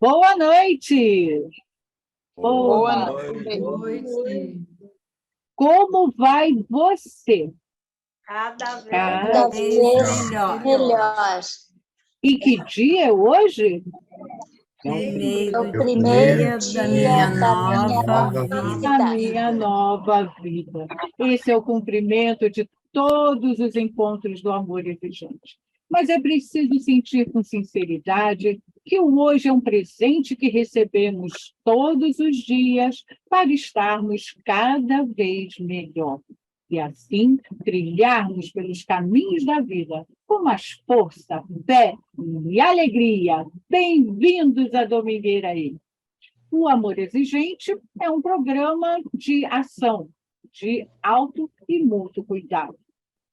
Boa noite! Boa noite. Como vai você? Cada vez melhor. E que dia é hoje? É o primeiro dia da minha nova vida. Esse é o cumprimento de todos os encontros do amor exigente. Mas é preciso sentir com sinceridade que o hoje é um presente que recebemos todos os dias para estarmos cada vez melhor. E assim trilharmos pelos caminhos da vida com mais força, fé e alegria. Bem-vindos à Domingueira aí. O Amor Exigente é um programa de ação, de auto e mútuo cuidado,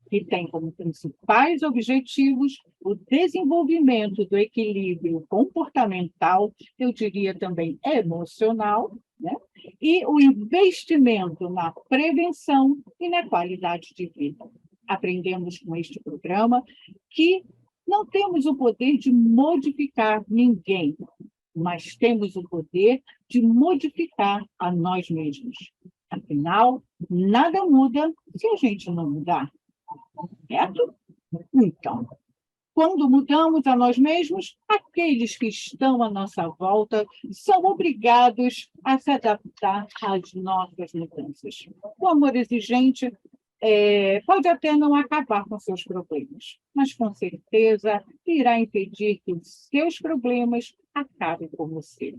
que tem como principais objetivos o desenvolvimento do equilíbrio comportamental, eu diria também emocional, né? E o investimento na prevenção e na qualidade de vida. Aprendemos com este programa que não temos o poder de modificar ninguém, mas temos o poder de modificar a nós mesmos. Afinal, nada muda se a gente não mudar. Certo? Então, quando mudamos a nós mesmos, aqueles que estão à nossa volta são obrigados a se adaptar às nossas mudanças. O amor exigente pode até não acabar com seus problemas, mas com certeza irá impedir que os seus problemas acabem com você.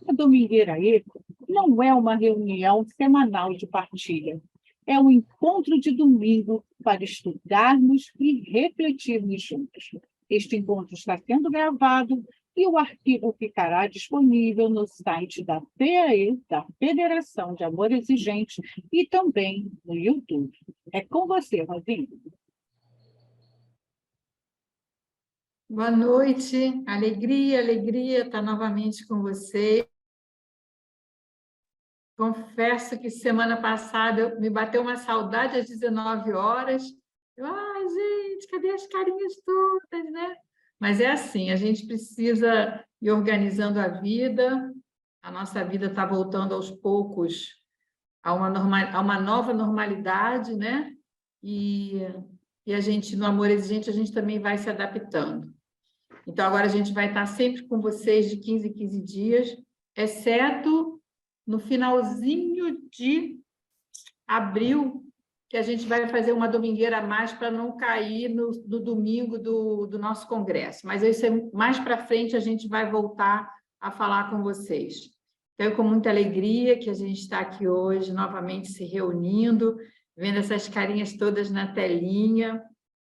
A Domingueira Eco não é uma reunião semanal de partilha. É um encontro de domingo para estudarmos e refletirmos juntos. Este encontro está sendo gravado e o arquivo ficará disponível no site da FEAE, da Federação de Amor Exigente, e também no YouTube. É com você, Rosinha. Boa noite, alegria estar novamente com você. Confesso que semana passada me bateu uma saudade às 19 horas. Ai, gente, cadê as carinhas todas, né? Mas é assim, a gente precisa ir organizando a vida, a nossa vida está voltando aos poucos a uma nova normalidade, né? E a gente, no Amor Exigente, a gente também vai se adaptando. Então, agora a gente vai estar sempre com vocês de 15 em 15 dias, exceto no finalzinho de abril, que a gente vai fazer uma domingueira a mais para não cair no domingo do nosso congresso. Mas isso mais para frente a gente vai voltar a falar com vocês. Então, é com muita alegria que a gente está aqui hoje, novamente se reunindo, vendo essas carinhas todas na telinha.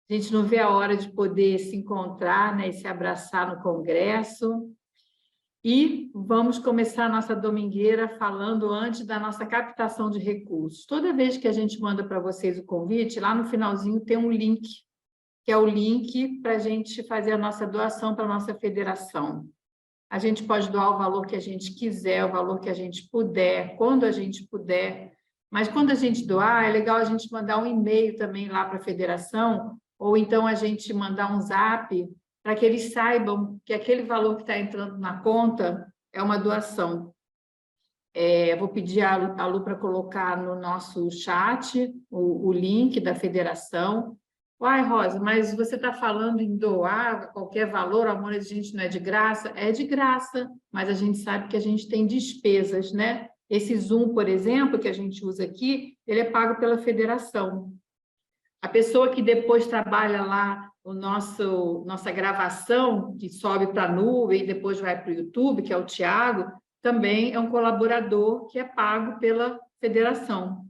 A gente não vê a hora de poder se encontrar, né, e se abraçar no congresso. E vamos começar a nossa domingueira falando antes da nossa captação de recursos. Toda vez que a gente manda para vocês o convite, lá no finalzinho tem um link, que é o link para a gente fazer a nossa doação para a nossa federação. A gente pode doar o valor que a gente quiser, o valor que a gente puder, quando a gente puder. Mas quando a gente doar, é legal a gente mandar um e-mail também lá para a federação, ou então a gente mandar um zap, para que eles saibam que aquele valor que está entrando na conta é uma doação. Vou pedir a Lu para colocar no nosso chat o link da federação. Uai, Rosa, mas você está falando em doar qualquer valor, o Amor Exigente não é de graça? É de graça, mas a gente sabe que a gente tem despesas, né? Esse Zoom, por exemplo, que a gente usa aqui, ele é pago pela federação. A pessoa que depois trabalha lá nossa gravação, que sobe para a nuvem e depois vai para o YouTube, que é o Tiago, também é um colaborador que é pago pela federação.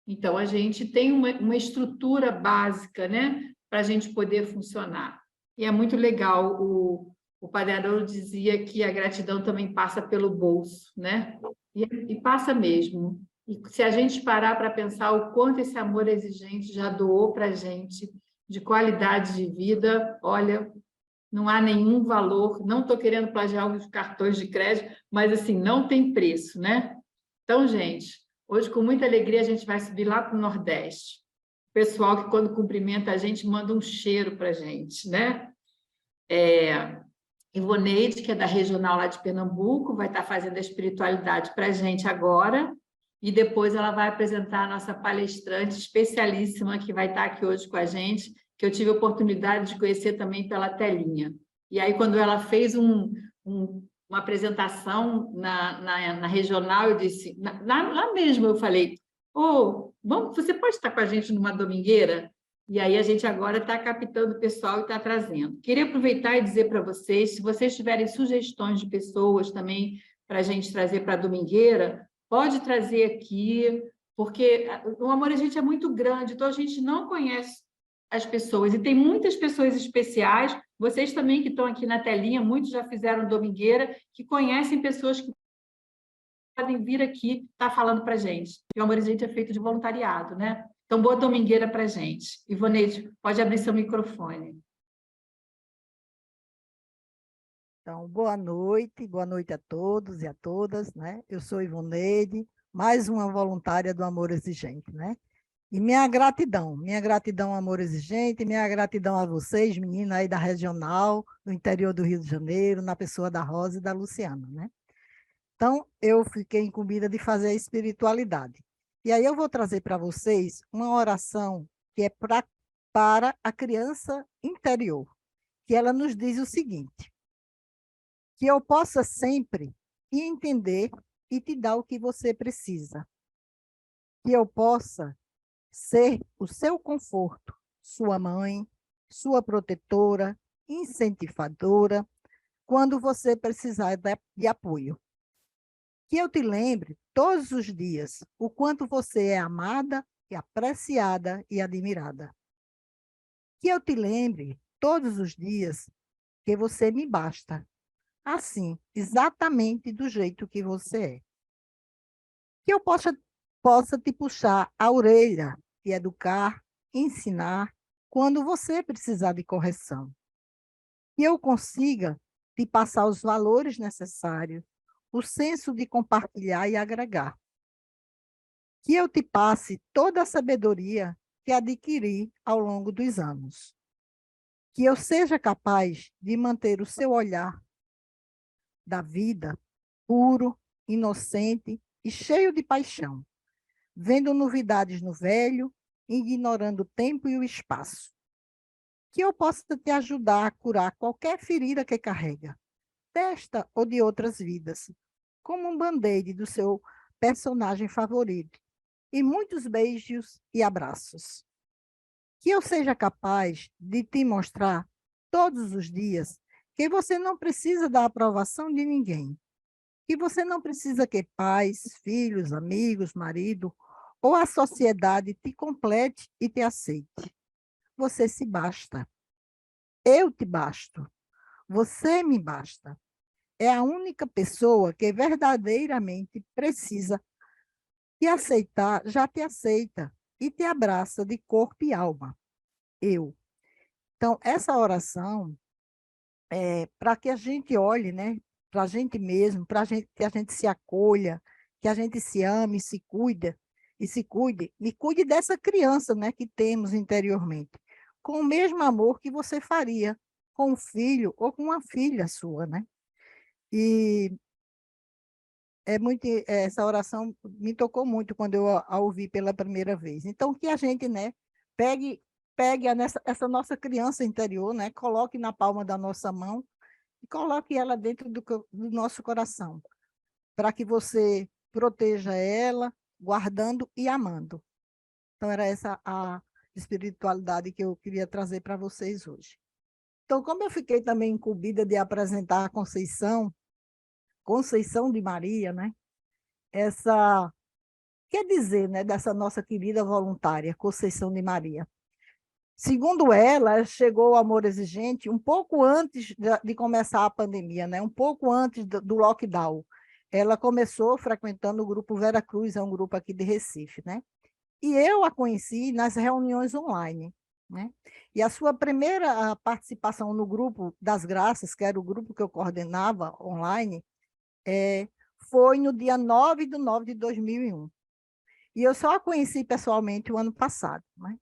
Então, a gente tem uma estrutura básica, né, para a gente poder funcionar. E é muito legal, o Padre Haroldo dizia que a gratidão também passa pelo bolso, né? E passa mesmo. E se a gente parar para pensar o quanto esse amor exigente já doou para a gente, de qualidade de vida, olha, não há nenhum valor, não estou querendo plagiar os cartões de crédito, mas assim, não tem preço, né? Então, gente, hoje com muita alegria a gente vai subir lá para o Nordeste. O pessoal que quando cumprimenta a gente manda um cheiro para a gente, né? Ivoneide, que é da regional lá de Pernambuco, vai estar fazendo a espiritualidade para a gente agora, e depois ela vai apresentar a nossa palestrante especialíssima, que vai estar aqui hoje com a gente, que eu tive a oportunidade de conhecer também pela telinha. E aí, quando ela fez uma apresentação na regional, eu disse, lá mesmo eu falei, você pode estar com a gente numa domingueira? E aí a gente agora está captando o pessoal e está trazendo. Queria aproveitar e dizer para vocês, se vocês tiverem sugestões de pessoas também para a gente trazer para a domingueira, pode trazer aqui, porque o Amor a Gente é muito grande, então a gente não conhece as pessoas, e tem muitas pessoas especiais, vocês também que estão aqui na telinha, muitos já fizeram domingueira, que conhecem pessoas que podem vir aqui estar falando para a gente. E o Amor a Gente é feito de voluntariado, né? Então, boa domingueira para a gente. Ivoneide, pode abrir seu microfone. Então, boa noite a todos e a todas, né? Eu sou Ivoneide, mais uma voluntária do Amor Exigente, né? E minha gratidão ao Amor Exigente, minha gratidão a vocês, meninas aí da regional, do interior do Rio de Janeiro, na pessoa da Rosa e da Luciana, né? Então, eu fiquei incumbida de fazer a espiritualidade. E aí eu vou trazer para vocês uma oração que é para a criança interior, que ela nos diz o seguinte: que eu possa sempre entender e te dar o que você precisa. Que eu possa ser o seu conforto, sua mãe, sua protetora, incentivadora, quando você precisar de apoio. Que eu te lembre todos os dias o quanto você é amada e apreciada e admirada. Que eu te lembre todos os dias que você me basta, assim, exatamente do jeito que você é. Que eu possa te puxar a orelha e educar, ensinar, quando você precisar de correção. Que eu consiga te passar os valores necessários, o senso de compartilhar e agregar. Que eu te passe toda a sabedoria que adquiri ao longo dos anos. Que eu seja capaz de manter o seu olhar da vida puro, inocente e cheio de paixão, vendo novidades no velho, ignorando o tempo e o espaço. Que eu possa te ajudar a curar qualquer ferida que carrega, desta ou de outras vidas, como um band-aid do seu personagem favorito, e muitos beijos e abraços. Que eu seja capaz de te mostrar todos os dias que você não precisa da aprovação de ninguém, que você não precisa que pais, filhos, amigos, marido ou a sociedade te complete e te aceite. Você se basta. Eu te basto. Você me basta. É a única pessoa que verdadeiramente precisa te aceitar, já te aceita e te abraça de corpo e alma. Eu. Então, essa oração é para que a gente olhe, né, para a gente mesmo, que a gente se acolha, que a gente se ame, se cuide dessa criança, né, que temos interiormente, com o mesmo amor que você faria com um filho ou com uma filha sua, né? E essa oração me tocou muito quando eu a ouvi pela primeira vez. Então, que a gente, né, pegue essa nossa criança interior, né, coloque na palma da nossa mão e coloque ela dentro do nosso coração, para que você proteja ela, guardando e amando. Então, era essa a espiritualidade que eu queria trazer para vocês hoje. Então, como eu fiquei também incumbida de apresentar a Conceição de Maria, né? Quer dizer, né, dessa nossa querida voluntária, Conceição de Maria. Segundo ela chegou ao Amor Exigente um pouco antes de começar a pandemia, né? Um pouco antes do lockdown. Ela começou frequentando o grupo Vera Cruz, é um grupo aqui de Recife, né? E eu a conheci nas reuniões online, né? E a sua primeira participação no grupo das Graças, que era o grupo que eu coordenava online, foi no dia 9/9/2001. E eu só a conheci pessoalmente o ano passado, né?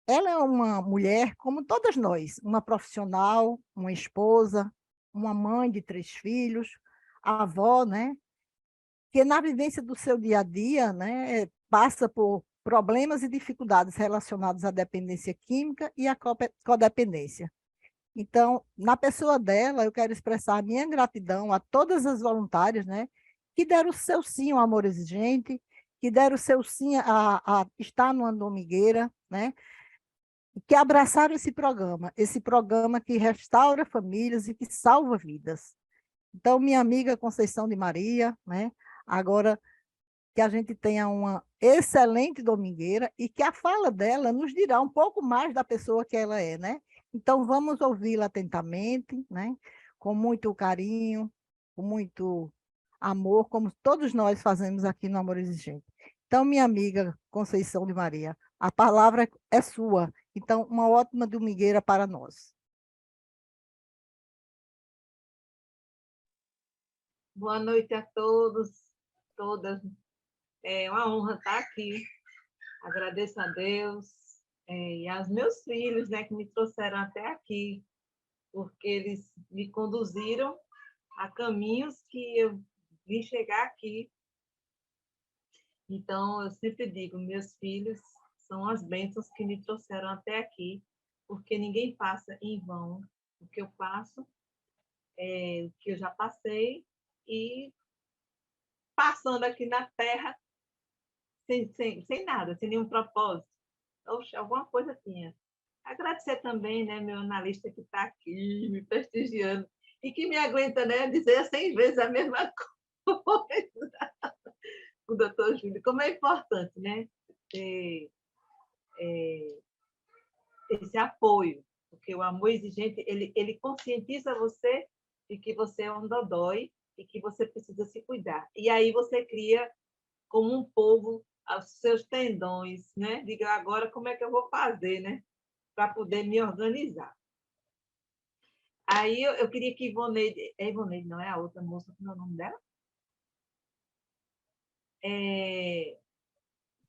Ela é uma mulher, como todas nós, uma profissional, uma esposa, uma mãe de 3 filhos, avó, né? Que na vivência do seu dia a dia, né, passa por problemas e dificuldades relacionados à dependência química e à codependência. Então, na pessoa dela, eu quero expressar a minha gratidão a todas as voluntárias, né, que deram o seu sim ao Amor Exigente, que deram o seu sim a estar no Andomigueira, né, que abraçaram esse programa que restaura famílias e que salva vidas. Então, minha amiga Conceição de Maria, né, agora que a gente tenha uma excelente domingueira e que a fala dela nos dirá um pouco mais da pessoa que ela é, né? Então, vamos ouvi-la atentamente, né? Com muito carinho, com muito amor, como todos nós fazemos aqui no Amor Exigente. Então, minha amiga Conceição de Maria, a palavra é sua. Então, uma ótima domingueira para nós. Boa noite a todos, todas. É uma honra estar aqui. Agradeço a Deus e aos meus filhos, né, que me trouxeram até aqui, porque eles me conduziram a caminhos que eu vim chegar aqui. Então, eu sempre digo, meus filhos são as bênçãos que me trouxeram até aqui, porque ninguém passa em vão o que eu passo, o que eu já passei, e passando aqui na Terra, sem nada, sem nenhum propósito. Oxe, alguma coisa tinha. Agradecer também, né, meu analista que está aqui me prestigiando e que me aguenta, né, dizer 100 vezes a mesma coisa. O doutor Júlio, como é importante, né, ter esse apoio, porque o Amor Exigente, ele conscientiza você de que você é um dodói e que você precisa se cuidar. E aí você cria, como um povo, os seus tendões, né? Diga agora como é que eu vou fazer, né? Para poder me organizar. Aí eu queria que Ivoneide... É Ivoneide, não é a outra moça, como é o nome dela?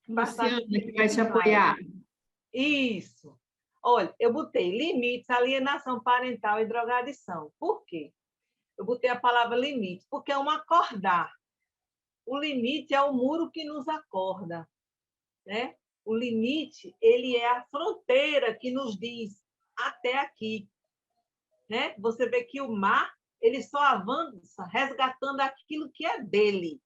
Luciana, que vai te apoiar. Isso. Olha, eu botei limites, alienação parental e drogadição. Por quê? Eu botei a palavra limite, porque é um acordar. O limite é o muro que nos acorda, né? O limite, ele é a fronteira que nos diz até aqui, né? Você vê que o mar, ele só avança resgatando aquilo que é dele.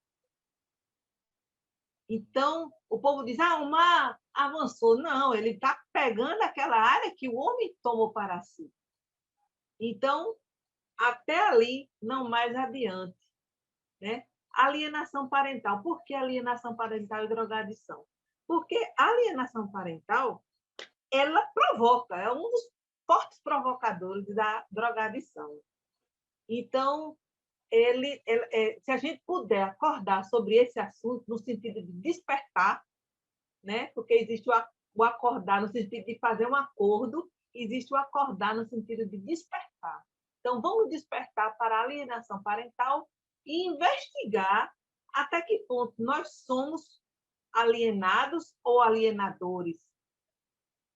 Então, o povo diz, o mar avançou. Não, ele está pegando aquela área que o homem tomou para si. Então, até ali, não mais adiante, né? Alienação parental. Por que alienação parental e drogadição? Porque a alienação parental, ela provoca, é um dos fortes provocadores da drogadição. Então, se a gente puder acordar sobre esse assunto no sentido de despertar, né? Porque existe o acordar no sentido de fazer um acordo, existe o acordar no sentido de despertar. Então, vamos despertar para a alienação parental e investigar até que ponto nós somos alienados ou alienadores,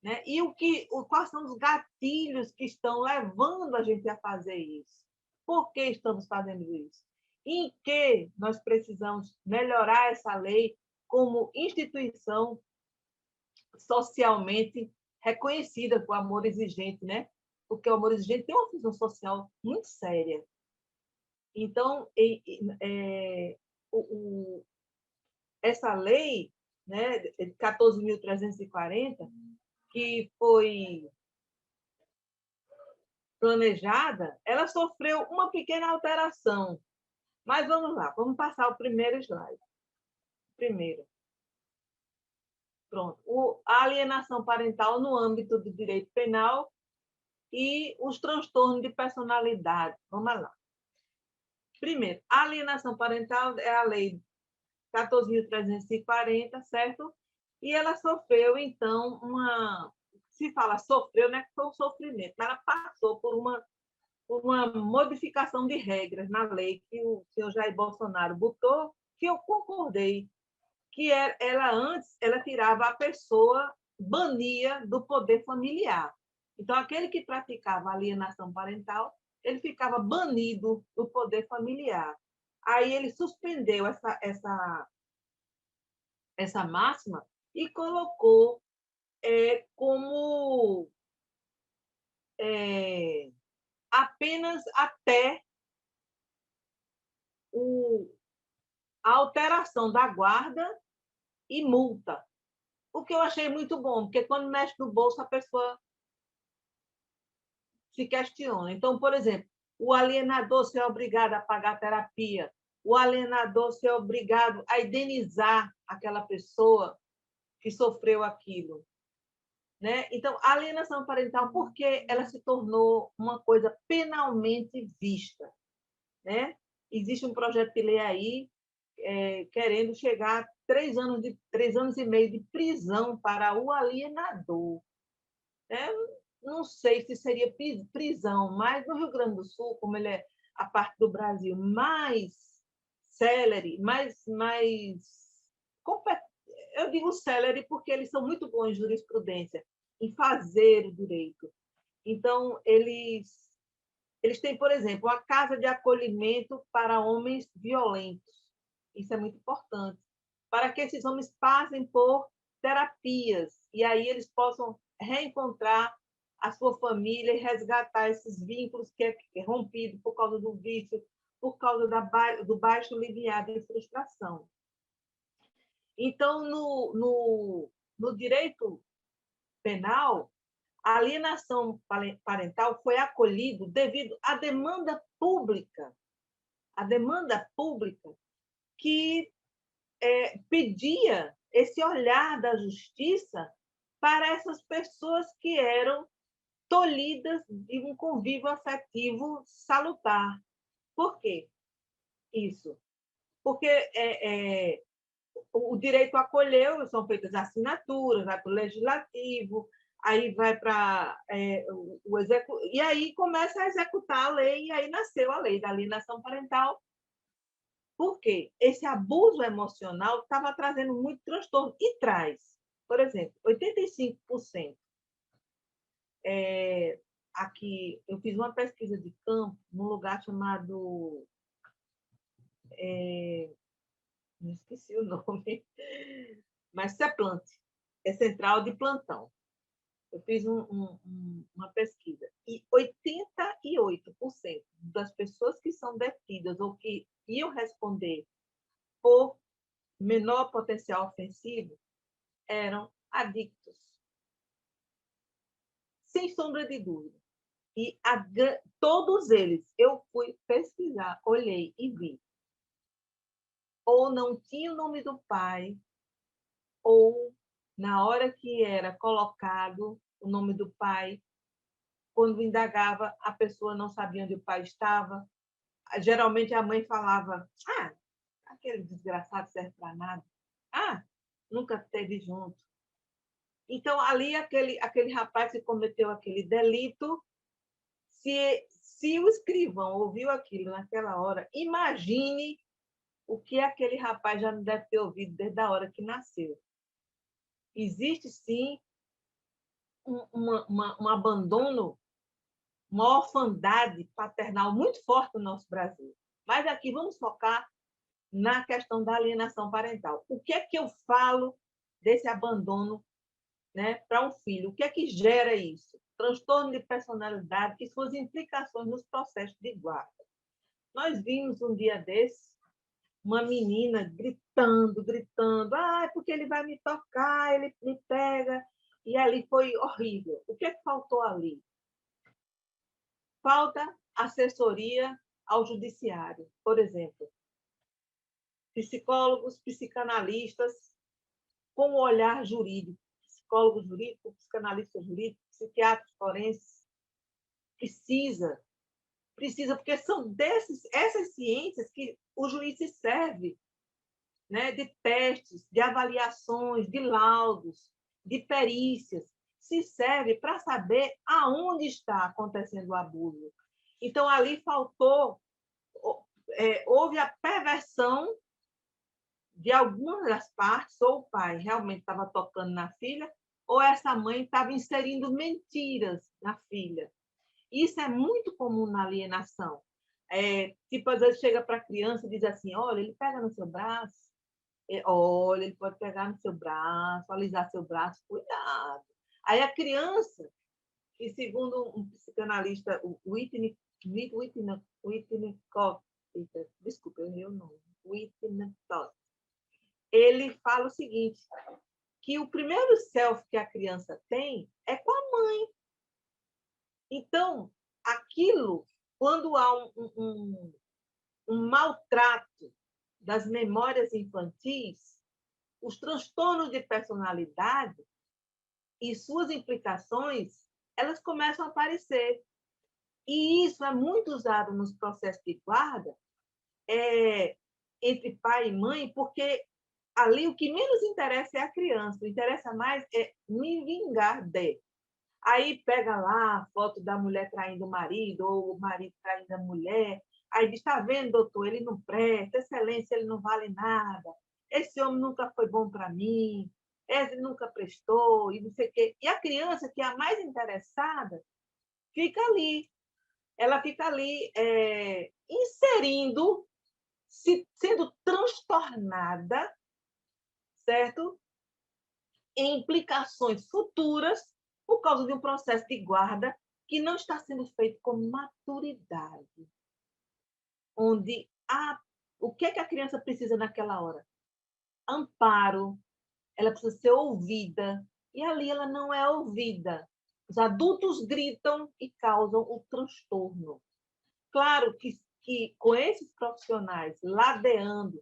né? E quais são os gatilhos que estão levando a gente a fazer isso? Por que estamos fazendo isso? Em que nós precisamos melhorar essa lei como instituição socialmente reconhecida com o Amor Exigente, né? Porque o Amor Exigente tem uma função social muito séria. Então, essa lei, né, de 14.340, que foi planejada, ela sofreu uma pequena alteração. Mas vamos lá, vamos passar o primeiro slide. Primeiro. Pronto. A alienação parental no âmbito do direito penal e os transtornos de personalidade. Vamos lá. Primeiro, a alienação parental é a lei 14.340, certo? E ela sofreu, então, se fala sofreu, não é que foi um sofrimento, mas ela passou por uma modificação de regras na lei que o senhor Jair Bolsonaro botou, que eu concordei, que ela antes ela tirava a pessoa, bania do poder familiar. Então, aquele que praticava alienação parental ele ficava banido do poder familiar. Aí ele suspendeu essa máxima e colocou como apenas até a alteração da guarda e multa. O que eu achei muito bom, porque quando mexe no bolso, a pessoa se questiona. Então, por exemplo, o alienador ser obrigado a pagar terapia, o alienador ser obrigado a indenizar aquela pessoa que sofreu aquilo. Né? Então, a alienação parental, por que ela se tornou uma coisa penalmente vista? Né? Existe um projeto de lei aí querendo chegar a 3 anos e meio de prisão para o alienador. Né? Não sei se seria prisão, mas no Rio Grande do Sul, como ele é a parte do Brasil mais célere, mais eu digo célere porque eles são muito bons em jurisprudência, em fazer o direito. Então, eles têm, por exemplo, a casa de acolhimento para homens violentos. Isso é muito importante, para que esses homens passem por terapias e aí eles possam reencontrar a sua família e resgatar esses vínculos que é rompido por causa do vício, por causa do baixo limiar de frustração. Então, no direito penal, a alienação parental foi acolhido devido à demanda pública que pedia esse olhar da justiça para essas pessoas que eram tolhidas de um convívio afetivo salutar. Por quê isso? Porque o direito acolheu, são feitas assinaturas, vai para o legislativo, aí vai para o executivo, e aí começa a executar a lei, e aí nasceu a lei da alienação parental. Por quê? Esse abuso emocional estava trazendo muito transtorno, e traz. Por exemplo, 85%. Aqui, eu fiz uma pesquisa de campo num lugar chamado... não esqueci o nome, mas CEPLANT, é Central de Plantão. Eu fiz uma pesquisa e 88% das pessoas que são detidas ou que iam responder por menor potencial ofensivo eram adictos. Sem sombra de dúvida. E todos eles, eu fui pesquisar, olhei e vi. Ou não tinha o nome do pai, ou na hora que era colocado o nome do pai, quando indagava, a pessoa não sabia onde o pai estava. Geralmente a mãe falava: aquele desgraçado serve para nada. Nunca esteve junto. Então, ali, aquele rapaz que cometeu aquele delito, se o escrivão ouviu aquilo naquela hora, imagine o que aquele rapaz já não deve ter ouvido desde a hora que nasceu. Existe, sim, um abandono, uma orfandade paternal muito forte no nosso Brasil. Mas aqui vamos focar na questão da alienação parental. O que é que eu falo desse abandono, né, para um filho? O que é que gera isso? Transtorno de personalidade e suas implicações nos processos de guarda. Nós vimos um dia desse uma menina gritando, porque ele vai me tocar, ele me pega, e ali foi horrível. O que é que faltou ali? Falta assessoria ao judiciário, por exemplo. Psicólogos, psicanalistas, com o olhar jurídico, psicólogo jurídico, psicanalista jurídico, psiquiatra forense, precisa, porque são essas ciências que o juiz se serve, né, de testes, de avaliações, de laudos, de perícias, se serve para saber aonde está acontecendo o abuso. Então, ali faltou, houve a perversão de algumas das partes, ou o pai realmente estava tocando na filha, ou essa mãe estava inserindo mentiras na filha. Isso é muito comum na alienação. Tipo, às vezes chega para a criança e diz assim, olha, ele pega no seu braço, olha, ele pode pegar no seu braço, alisar seu braço, cuidado. Aí a criança, e segundo um psicanalista, o Winnicott, desculpa, eu errei o nome, Winnicott, ele fala o seguinte, que o primeiro self que a criança tem é com a mãe. Então, aquilo, quando há um maltrato das memórias infantis, os transtornos de personalidade e suas implicações, elas começam a aparecer. E isso é muito usado nos processos de guarda entre pai e mãe, porque ali o que menos interessa é a criança, o que interessa mais é me vingar de. Aí pega lá a foto da mulher traindo o marido, ou o marido traindo a mulher, aí diz, está vendo, doutor, ele não presta, excelência, ele não vale nada, esse homem nunca foi bom para mim, esse nunca prestou, e não sei o quê. E a criança, que é a mais interessada, fica ali. Ela fica ali inserindo, sendo transtornada, certo? Em implicações futuras por causa de um processo de guarda que não está sendo feito com maturidade. Onde o que é que a criança precisa naquela hora? Amparo, ela precisa ser ouvida, e ali ela não é ouvida. Os adultos gritam e causam o transtorno. Claro que com esses profissionais ladeando,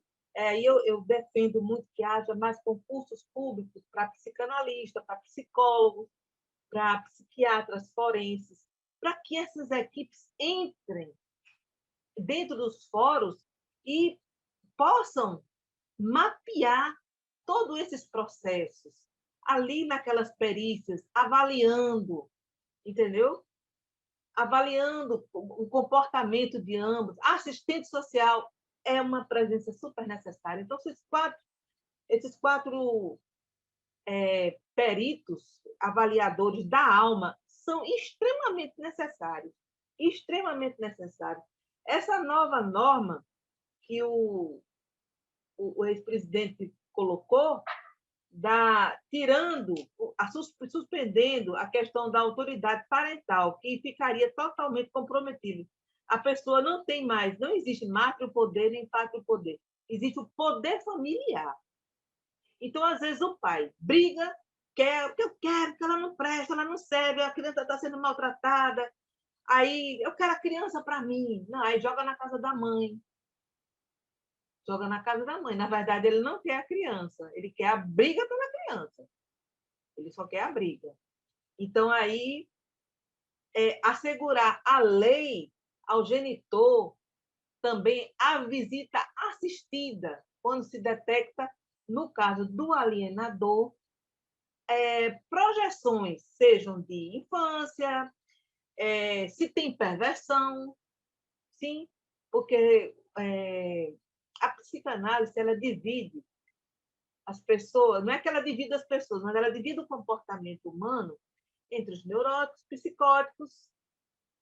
eu defendo muito que haja mais concursos públicos para psicanalista, para psicólogos, para psiquiatras forenses, para que essas equipes entrem dentro dos fóruns e possam mapear todos esses processos ali naquelas perícias, avaliando, entendeu? Avaliando o comportamento de ambos. A assistente social é uma presença super necessária. Então, esses quatro peritos, avaliadores da alma, são extremamente necessários. Extremamente necessários. Essa nova norma que o ex-presidente colocou, suspendendo a questão da autoridade parental, que ficaria totalmente comprometido. A pessoa não existe matrio-poder nem pátrio-poder. Existe o poder familiar. Então, às vezes, o pai briga, porque eu quero que ela não preste, ela não serve, a criança está sendo maltratada, aí eu quero a criança para mim. Não, aí joga na casa da mãe. Joga na casa da mãe. Na verdade, ele não quer a criança, ele quer a briga pela criança. Ele só quer a briga. Então, aí, assegurar a lei ao genitor também a visita assistida, quando se detecta, no caso do alienador, projeções, sejam de infância, se tem perversão, sim, porque a psicanálise ela divide as pessoas, não é que ela divide as pessoas, mas ela divide o comportamento humano entre os neuróticos, psicóticos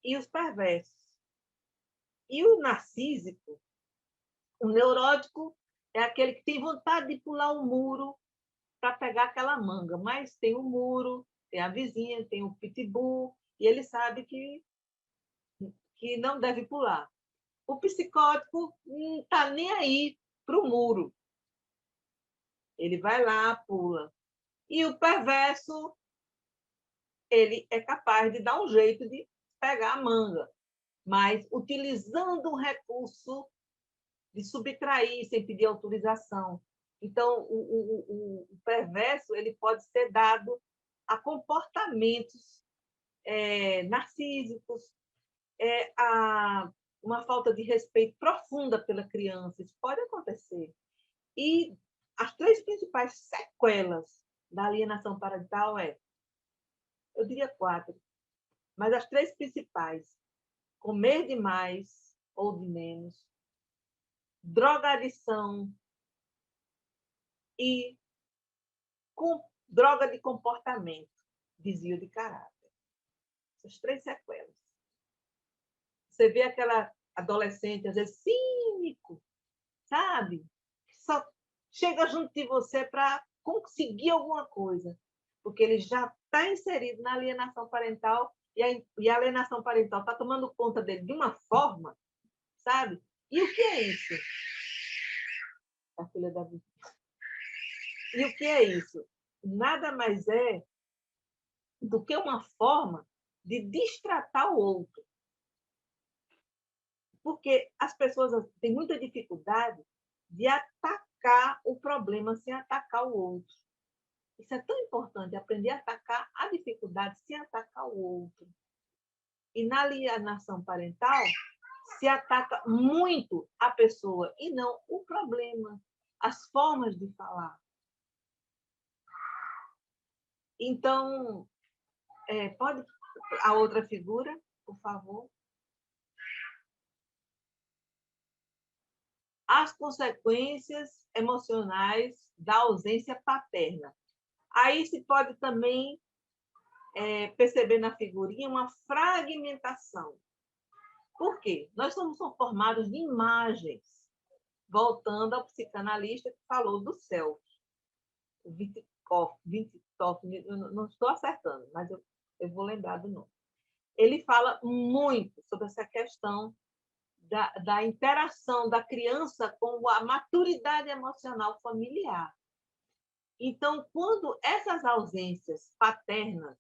e os perversos. E o narcísico, o neurótico, é aquele que tem vontade de pular o muro para pegar aquela manga, mas tem o muro, tem a vizinha, tem o pitbull, e ele sabe que não deve pular. O psicótico não está nem aí para o muro. Ele vai lá, pula. E o perverso, ele é capaz de dar um jeito de pegar a manga, mas utilizando um recurso de subtrair sem pedir autorização. Então, o perverso ele pode ser dado a comportamentos narcísicos, a uma falta de respeito profunda pela criança. Isso pode acontecer. E as três principais sequelas da alienação parental eu diria 4, mas as três principais: comer demais ou de menos, drogadição e droga de comportamento, desvio de caráter. Essas três sequelas. Você vê aquela adolescente, às vezes, cínico, sabe? Só chega junto de você para conseguir alguma coisa, porque ele já está inserido na alienação parental e a alienação parental está tomando conta dele de uma forma, sabe? E o que é isso? A filha da vida. E o que é isso? Nada mais é do que uma forma de destratar o outro. Porque as pessoas têm muita dificuldade de atacar o problema sem atacar o outro. Isso é tão importante, aprender a atacar a dificuldade sem atacar o outro. E na alienação parental, se ataca muito a pessoa e não o problema, as formas de falar. Então, pode a outra figura, por favor? As consequências emocionais da ausência paterna. Aí se pode também perceber na figurinha uma fragmentação. Por quê? Nós somos formados de imagens, voltando ao psicanalista que falou do self. O Vitkoff, eu não estou acertando, mas eu vou lembrar do nome. Ele fala muito sobre essa questão da interação da criança com a maturidade emocional familiar. Então, quando essas ausências paternas,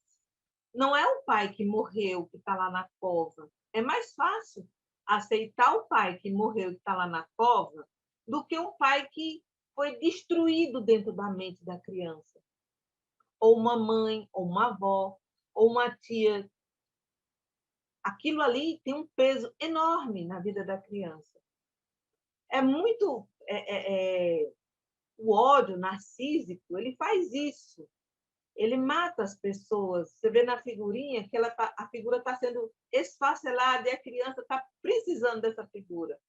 não é o pai que morreu, que está lá na cova, é mais fácil aceitar o pai que morreu, que está lá na cova, do que um pai que foi destruído dentro da mente da criança. Ou uma mãe, ou uma avó, ou uma tia. Aquilo ali tem um peso enorme na vida da criança. É muito... o ódio narcísico, ele faz isso. Ele mata as pessoas. Você vê na figurinha que a figura está sendo esfacelada e a criança está precisando dessa figura.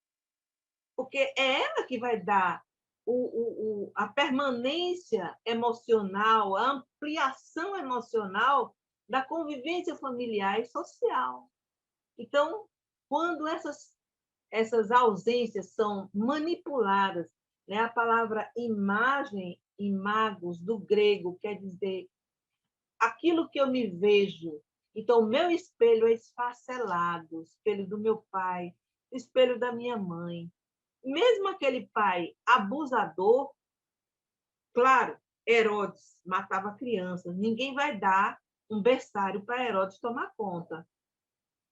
Porque é ela que vai dar a permanência emocional, a ampliação emocional da convivência familiar e social. Então, quando essas ausências são manipuladas, né? A palavra imagem, imagos, do grego, quer dizer aquilo que eu me vejo. Então, o meu espelho é esfacelado, o espelho do meu pai, o espelho da minha mãe. Mesmo aquele pai abusador, claro, Herodes matava crianças, ninguém vai dar um berçário para Herodes tomar conta.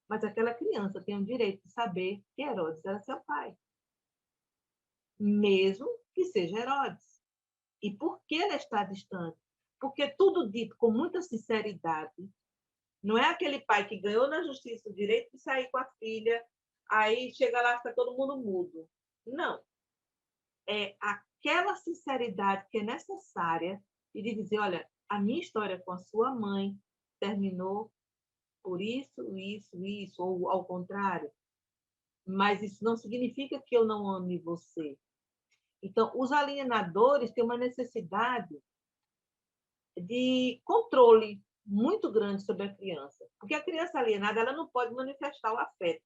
Mas aquela criança tem o direito de saber que Herodes era seu pai. Mesmo que seja Herodes. E por que ela está distante? Porque tudo dito com muita sinceridade, não é aquele pai que ganhou na justiça o direito de sair com a filha, aí chega lá e fica todo mundo mudo. Não. É aquela sinceridade que é necessária e de dizer, olha, a minha história com a sua mãe terminou por isso, isso, isso, ou ao contrário. Mas isso não significa que eu não ame você. Então, os alienadores têm uma necessidade de controle muito grande sobre a criança. Porque a criança alienada, ela não pode manifestar o afeto.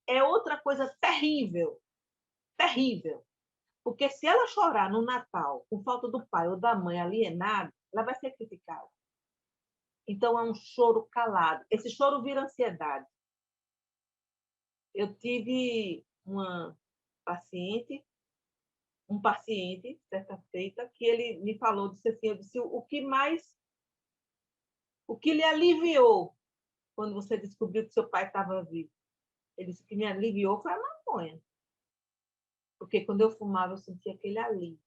É outra coisa terrível, terrível. Porque se ela chorar no Natal com falta do pai ou da mãe alienado, ela vai ser criticada. Então, é um choro calado. Esse choro vira ansiedade. Eu tive um paciente, certa feita, que ele me falou, disse assim, eu disse, o que lhe aliviou quando você descobriu que seu pai estava vivo? Ele disse que me aliviou foi a maconha. Porque quando eu fumava, eu sentia aquele alívio.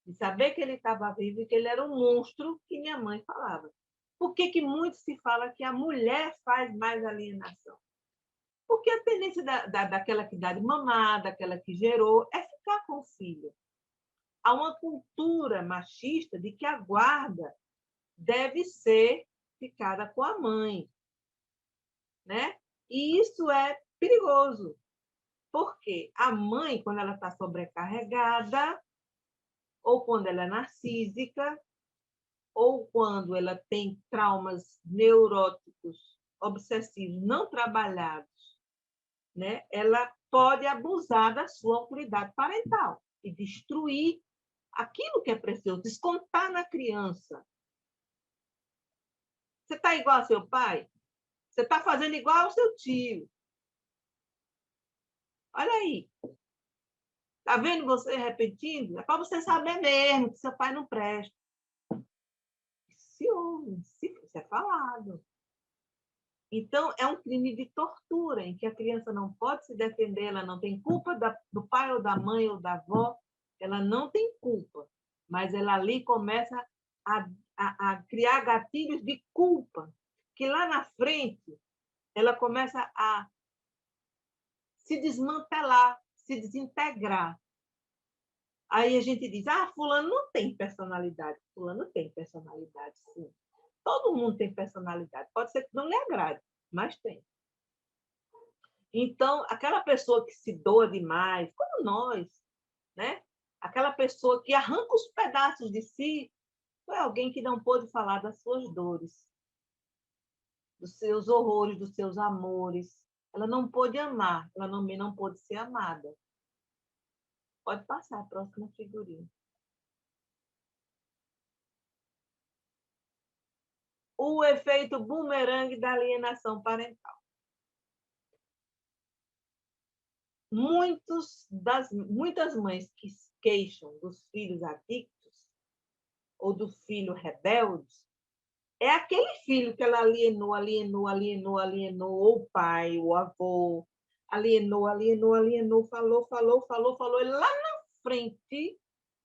De saber que ele estava vivo e que ele era um monstro que minha mãe falava. Por que muito se fala que a mulher faz mais alienação? Porque a tendência daquela que dá de mamar, daquela que gerou, é ficar com o filho. Há uma cultura machista de que a guarda deve ser ficada com a mãe, né? E isso é perigoso, porque a mãe, quando ela está sobrecarregada, ou quando ela é narcísica, ou quando ela tem traumas neuróticos obsessivos não trabalhados né, ela pode abusar da sua autoridade parental e destruir aquilo que é precioso, descontar na criança. Você está igual ao seu pai? Você está fazendo igual ao seu tio. Olha aí. Está vendo você repetindo? É para você saber mesmo que seu pai não presta. Se ouve, se é falado. Então, é um crime de tortura, em que a criança não pode se defender, ela não tem culpa do pai ou da mãe ou da avó, ela não tem culpa, mas ela ali começa a criar gatilhos de culpa, que lá na frente ela começa a se desmantelar, se desintegrar. Aí a gente diz, fulano não tem personalidade. Fulano tem personalidade, sim. Todo mundo tem personalidade. Pode ser que não lhe agrade, mas tem. Então, aquela pessoa que se doa demais, como nós, né? Aquela pessoa que arranca os pedaços de si, foi alguém que não pôde falar das suas dores, dos seus horrores, dos seus amores. Ela não pôde amar, ela não pôde ser amada. Pode passar a próxima figurinha. O efeito bumerangue da alienação parental. Muitas mães que queixam dos filhos adictos ou do filho rebelde, é aquele filho que ela alienou, ou o pai, o avô, alienou, falou, e lá na frente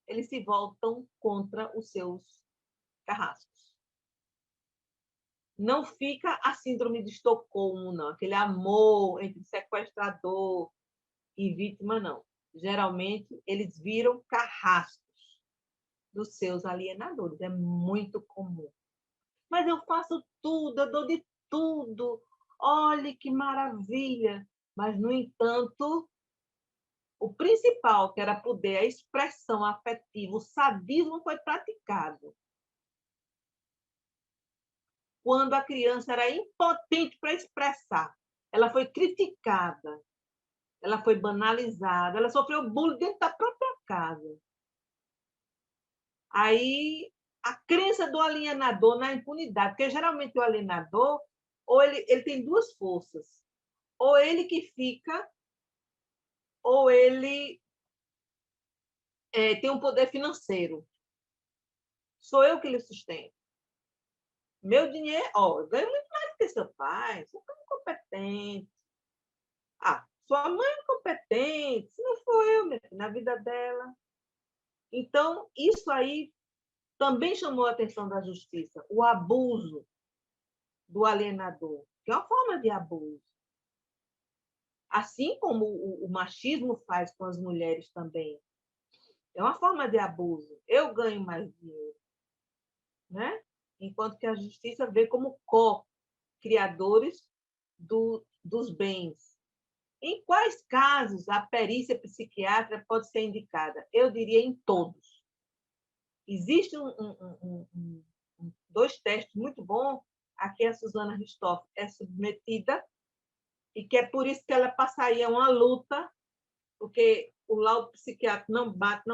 eles se voltam contra os seus carrascos. Não fica a síndrome de Estocolmo, não, aquele amor entre sequestrador e vítima, não. Geralmente, eles viram carrascos dos seus alienadores. É muito comum. Mas eu faço tudo, eu dou de tudo. Olhe que maravilha. Mas, no entanto, o principal, que era poder, a expressão afetiva, o sadismo foi praticado quando a criança era impotente para expressar. Ela foi criticada, ela foi banalizada, ela sofreu bullying dentro da própria casa. Aí, a crença do alienador na impunidade, porque geralmente o alienador, ou ele tem duas forças, ou ele que fica, ou ele tem um poder financeiro. Sou eu que lhe sustento. Meu dinheiro, eu ganho muito mais do que seu pai, sou tão incompetente. Sua mãe é incompetente, se não for eu, minha filha, na vida dela. Então, isso aí também chamou a atenção da justiça, o abuso do alienador, que é uma forma de abuso. Assim como o machismo faz com as mulheres também. É uma forma de abuso. Eu ganho mais dinheiro, né? Enquanto que a justiça vê como co-criadores dos bens. Em quais casos a perícia psiquiátrica pode ser indicada? Eu diria em todos. Existem dois testes muito bons a que a Susana Ristoff é submetida, e que é por isso que ela passaria uma luta, porque o laudo psiquiátrico não bate.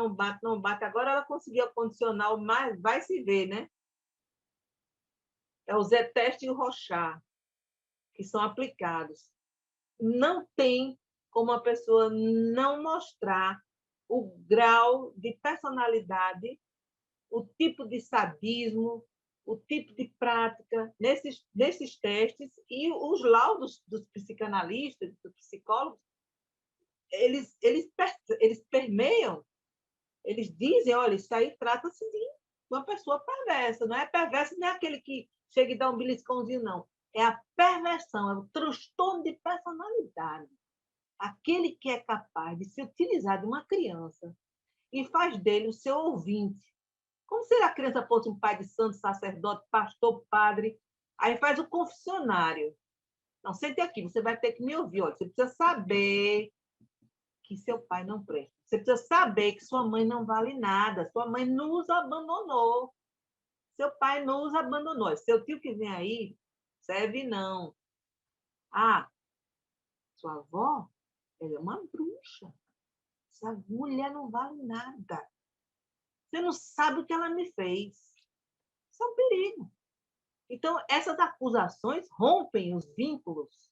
Agora ela conseguiu a condicional, mas vai se ver, né? É o Z-teste e o Rorschach, que são aplicados. Não tem como a pessoa não mostrar o grau de personalidade, o tipo de sadismo, o tipo de prática nesses testes, e os laudos dos psicanalistas, dos psicólogos, eles permeiam, eles dizem, olha, isso aí trata-se de uma pessoa perversa, não é perversa, não é aquele que chega e dá um beliscãozinho, não. É a perversão, é o transtorno de personalidade. Aquele que é capaz de se utilizar de uma criança e faz dele o seu ouvinte, como se a criança fosse um pai de santo, sacerdote, pastor, padre. Aí faz o confessionário. Não, sente aqui, você vai ter que me ouvir. Olha, você precisa saber que seu pai não presta. Você precisa saber que sua mãe não vale nada. Sua mãe nos abandonou. Seu pai nos abandonou. Seu tio que vem aí, serve não. sua avó, ela é uma bruxa. Essa mulher não vale nada. Você não sabe o que ela me fez. Isso é um perigo. Então, essas acusações rompem os vínculos.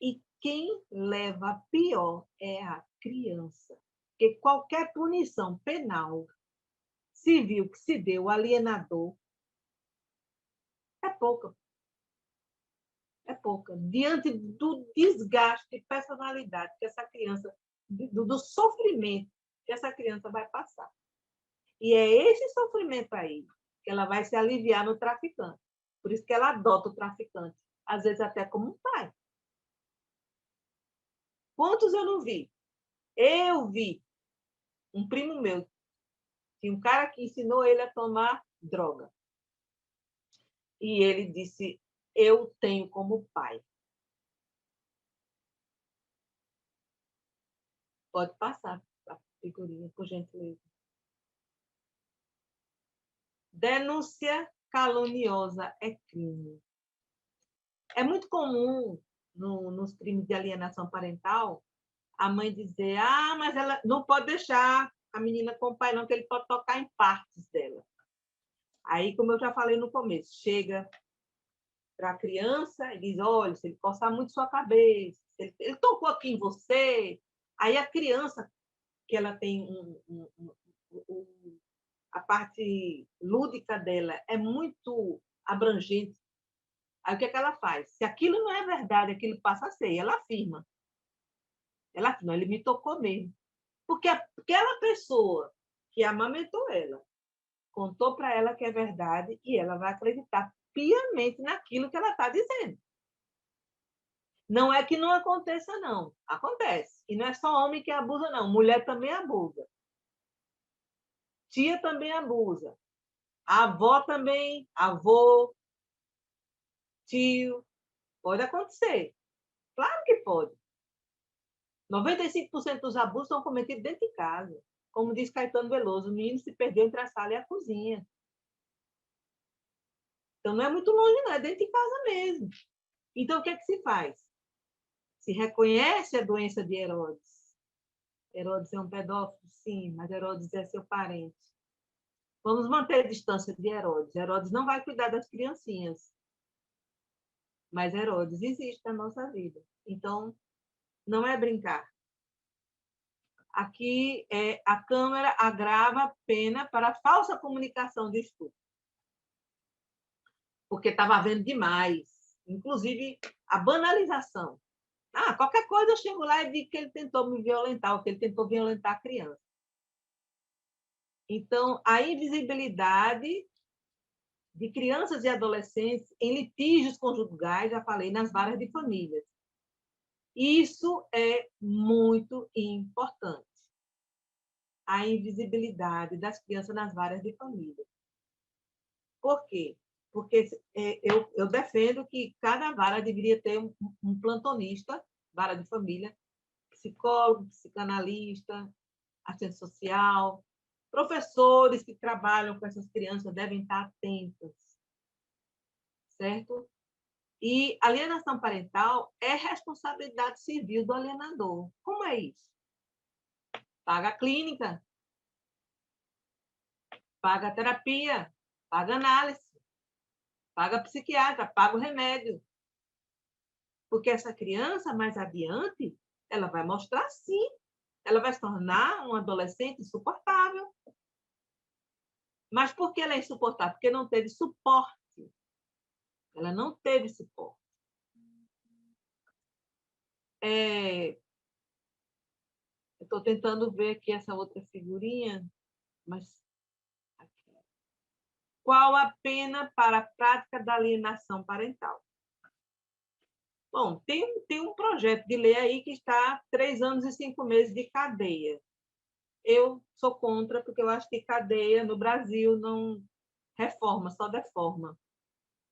E quem leva pior é a criança. Porque qualquer punição penal, civil que se deu, alienador, é pouca. É pouca. Diante do desgaste de personalidade que essa criança, do sofrimento que essa criança vai passar. E é esse sofrimento aí que ela vai se aliviar no traficante. Por isso que ela adota o traficante, às vezes até como um pai. Quantos eu não vi? Eu vi um primo meu, tinha um cara que ensinou ele a tomar droga. E ele disse, eu tenho como pai. Pode passar a figurinha, por gentileza. Denúncia caluniosa é crime. É muito comum nos crimes de alienação parental a mãe dizer, mas ela não pode deixar a menina com o pai não, que ele pode tocar em partes dela. Aí, como eu já falei no começo, chega para a criança e diz, olha, se ele coçar muito sua cabeça, ele tocou aqui em você. Aí a criança, que ela tem a parte lúdica dela é muito abrangente. Aí o que é que ela faz? Se aquilo não é verdade, aquilo passa a ser, ela afirma. Ela afirma, ele me tocou mesmo. Porque aquela pessoa que amamentou ela, contou para ela que é verdade e ela vai acreditar piamente naquilo que ela está dizendo. Não é que não aconteça, não. Acontece. E não é só homem que abusa, não. Mulher também abusa. Tia também abusa. A avó também, avô, tio. Pode acontecer. Claro que pode. 95% dos abusos são cometidos dentro de casa. Como diz Caetano Veloso, o menino se perdeu entre a sala e a cozinha. Então, não é muito longe, não. É dentro de casa mesmo. Então, o que é que se faz? Se reconhece a doença de Herodes. Herodes é um pedófilo, sim, mas Herodes é seu parente. Vamos manter a distância de Herodes. Herodes não vai cuidar das criancinhas. Mas Herodes existe na nossa vida. Então, não é brincar. Aqui, a Câmara agrava a pena para falsa comunicação de estupro. Porque estava havendo demais. Inclusive, a banalização. Qualquer coisa eu chego lá e digo que ele tentou me violentar, ou que ele tentou violentar a criança. Então, a invisibilidade de crianças e adolescentes em litígios conjugais, já falei, nas varas de famílias. Isso é muito importante. A invisibilidade das crianças nas varas de família. Por quê? Porque eu defendo que cada vara deveria ter um plantonista, vara de família, psicólogo, psicanalista, assistente social, professores que trabalham com essas crianças devem estar atentos, certo? E alienação parental é responsabilidade civil do alienador. Como é isso? Paga a clínica, paga a terapia, paga a análise, paga a psiquiatra, paga o remédio. Porque essa criança, mais adiante, ela vai mostrar sim. Ela vai se tornar um adolescente insuportável. Mas por que ela é insuportável? Porque não teve suporte. Ela não teve suporte. Eu estou tentando ver aqui essa outra figurinha, mas... Qual a pena para a prática da alienação parental? Bom, tem um projeto de lei aí que está 3 anos e 5 meses de cadeia. Eu sou contra, porque eu acho que cadeia no Brasil não reforma, só deforma.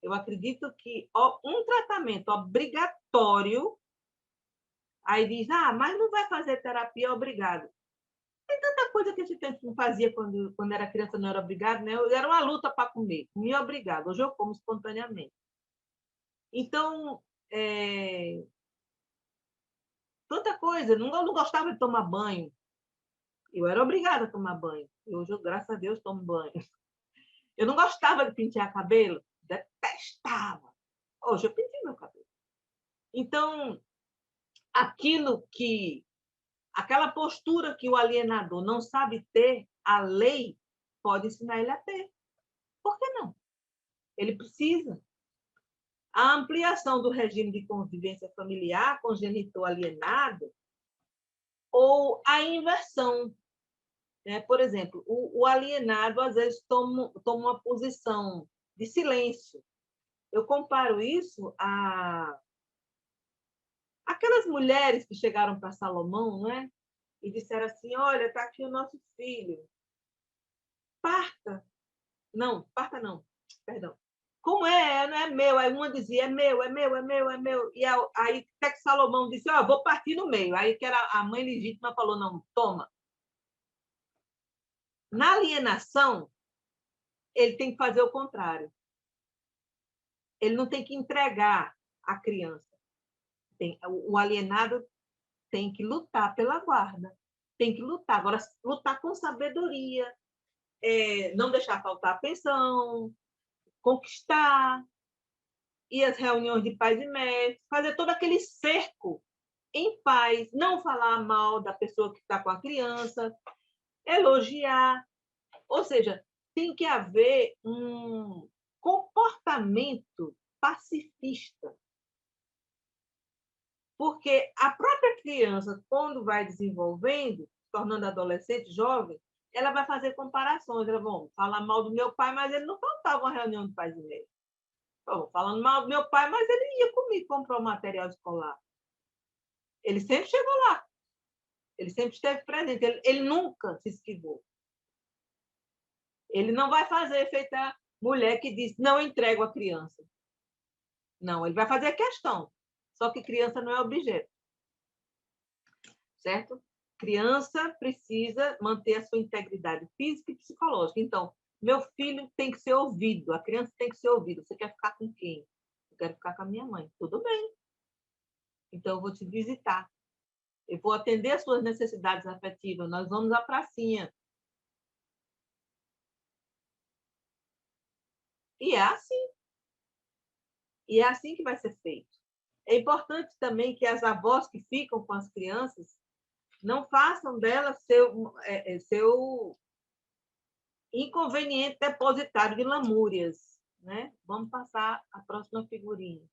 Eu acredito que um tratamento obrigatório, aí diz, mas não vai fazer terapia, obrigado. Tem tanta coisa que a gente não fazia quando era criança, não era obrigado, né? Era uma luta para comer, comia obrigado. Hoje eu como espontaneamente. Então, Tanta coisa. Eu não gostava de tomar banho. Eu era obrigada a tomar banho. E hoje, graças a Deus, tomo banho. Eu não gostava de pentear cabelo. Detestava. Hoje eu pentei meu cabelo. Então, aquela postura que o alienador não sabe ter, a lei pode ensinar ele a ter. Por que não? Ele precisa. A ampliação do regime de convivência familiar com genitor alienado ou a inversão. Né? Por exemplo, o alienado, às vezes, toma uma posição de silêncio. Eu comparo isso a aquelas mulheres que chegaram para Salomão, né? E disseram assim, olha, está aqui o nosso filho. Parta. Não, parta não. Perdão. Como é? Não é meu. Aí uma dizia, é meu, é meu, é meu, é meu. E aí até que Salomão disse, ó, vou partir no meio. Aí que era a mãe legítima falou, não, toma. Na alienação, ele tem que fazer o contrário. Ele não tem que entregar a criança. O alienado tem que lutar pela guarda. Tem que lutar. Agora, lutar com sabedoria. Não deixar faltar a pensão, conquistar, ir às reuniões de pais e mestres, fazer todo aquele cerco em paz, não falar mal da pessoa que está com a criança, elogiar. Ou seja, tem que haver um comportamento pacifista. Porque a própria criança, quando vai desenvolvendo, tornando adolescente, jovem, ela vai fazer comparações. Ela vai falar mal do meu pai, mas ele não faltava uma reunião de pais e mestres. Falando mal do meu pai, mas ele ia comigo comprar o material escolar. Ele sempre chegou lá. Ele sempre esteve presente. Ele nunca se esquivou. Ele não vai fazer feita a mulher que diz, não entrego a criança. Não, ele vai fazer questão. Só que criança não é objeto. Certo? Criança precisa manter a sua integridade física e psicológica. Então, meu filho tem que ser ouvido, a criança tem que ser ouvida. Você quer ficar com quem? Eu quero ficar com a minha mãe. Tudo bem. Então, eu vou te visitar. Eu vou atender as suas necessidades afetivas. Nós vamos à pracinha. E é assim. E é assim que vai ser feito. É importante também que as avós que ficam com as crianças não façam delas seu inconveniente depositário de lamúrias. Né? Vamos passar a próxima figurinha.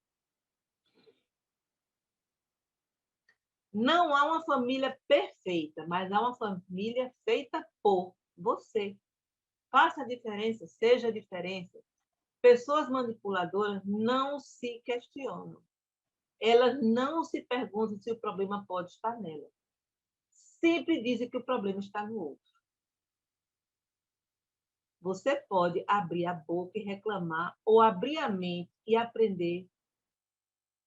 Não há uma família perfeita, mas há uma família feita por você. Faça a diferença, seja a diferença. Pessoas manipuladoras não se questionam. Elas não se perguntam se o problema pode estar nela. Sempre dizem que o problema está no outro. Você pode abrir a boca e reclamar, ou abrir a mente e aprender.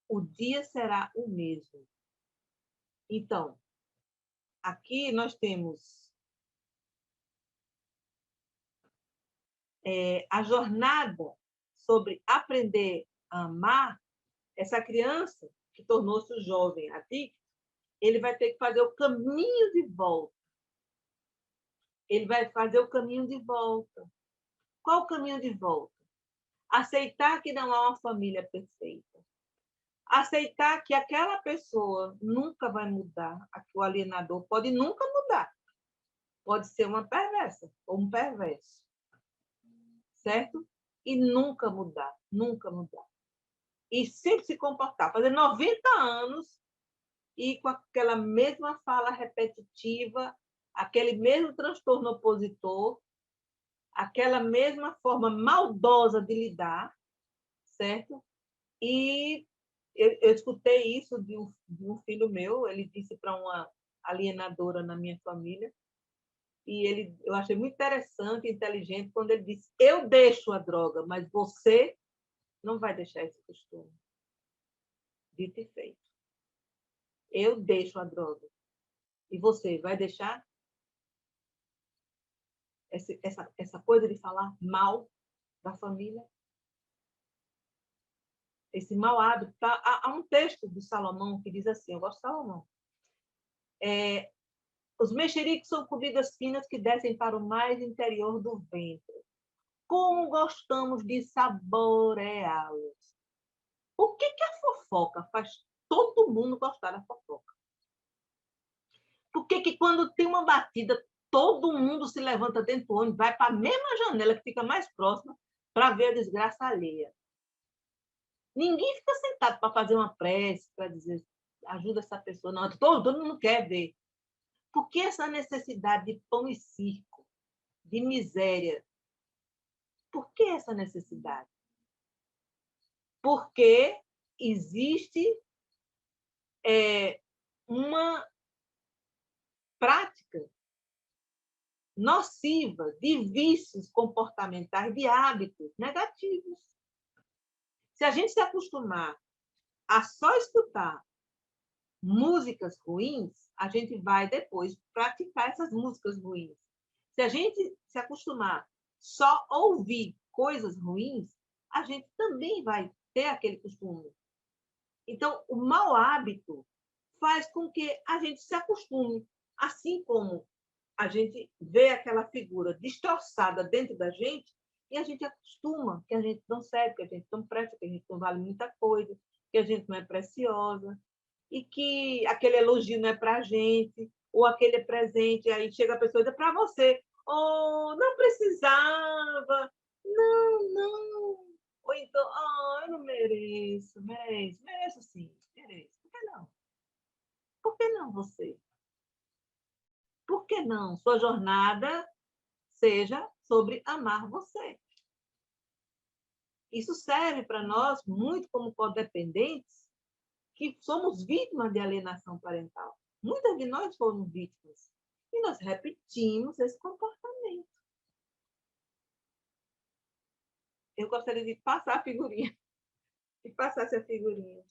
O dia será o mesmo. Então, aqui nós temos a jornada sobre aprender a amar. Essa criança que tornou-se um jovem adicto, ele vai ter que fazer o caminho de volta. Ele vai fazer o caminho de volta. Qual o caminho de volta? Aceitar que não há uma família perfeita. Aceitar que aquela pessoa nunca vai mudar. O alienador pode nunca mudar. Pode ser uma perversa ou um perverso. Certo? E nunca mudar. Nunca mudar. E sempre se comportar. Fazer 90 anos e com aquela mesma fala repetitiva, aquele mesmo transtorno opositor, aquela mesma forma maldosa de lidar, certo? E eu escutei isso de um filho meu, ele disse para uma alienadora na minha família, e eu achei muito interessante e inteligente quando ele disse, eu deixo a droga, mas você não vai deixar esse costume. Dito e feito. Eu deixo a droga. E você vai deixar? Essa coisa de falar mal da família? Esse mau hábito. Há um texto de Salomão que diz assim, eu gosto de Salomão, Os mexericos são comidas finas que descem para o mais interior do ventre. Como gostamos de saboreá-los. Por que a fofoca faz todo mundo gostar da fofoca? Por que quando tem uma batida, todo mundo se levanta dentro do ônibus, vai para a mesma janela que fica mais próxima para ver a desgraça alheia? Ninguém fica sentado para fazer uma prece, para dizer, ajuda essa pessoa. Não, todo mundo quer ver. Por que essa necessidade de pão e circo, de miséria? Por que essa necessidade? Porque existe uma prática nociva de vícios comportamentais, de hábitos negativos. Se a gente se acostumar a só escutar músicas ruins, a gente vai depois praticar essas músicas ruins. Se a gente se acostumar só a ouvir coisas ruins, a gente também vai ter aquele costume. Então, o mau hábito faz com que a gente se acostume, assim como a gente vê aquela figura destroçada dentro da gente e a gente acostuma que a gente não serve, que a gente não presta, que a gente não vale muita coisa, que a gente não é preciosa e que aquele elogio não é para a gente, ou aquele é presente, aí chega a pessoa e diz para você, oh, não precisava, não. Ou então, eu não mereço, mereço sim, mereço. Por que não? Por que não você? Por que não sua jornada seja sobre amar você? Isso serve para nós muito como codependentes, que somos vítimas de alienação parental. Muitas de nós fomos vítimas. E nós repetimos esse comportamento. Eu gostaria de passar a figurinha. De passar essa figurinha.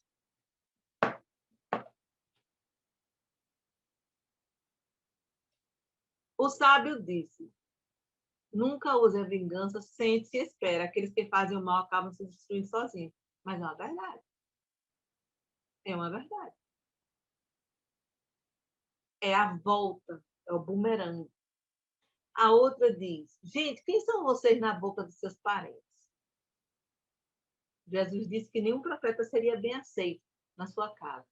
O sábio disse, nunca use a vingança, sente-se e espera. Aqueles que fazem o mal acabam se destruindo sozinhos. Mas é uma verdade. É uma verdade. É a volta, é o bumerangue. A outra diz, gente, quem são vocês na boca dos seus parentes? Jesus disse que nenhum profeta seria bem aceito na sua casa.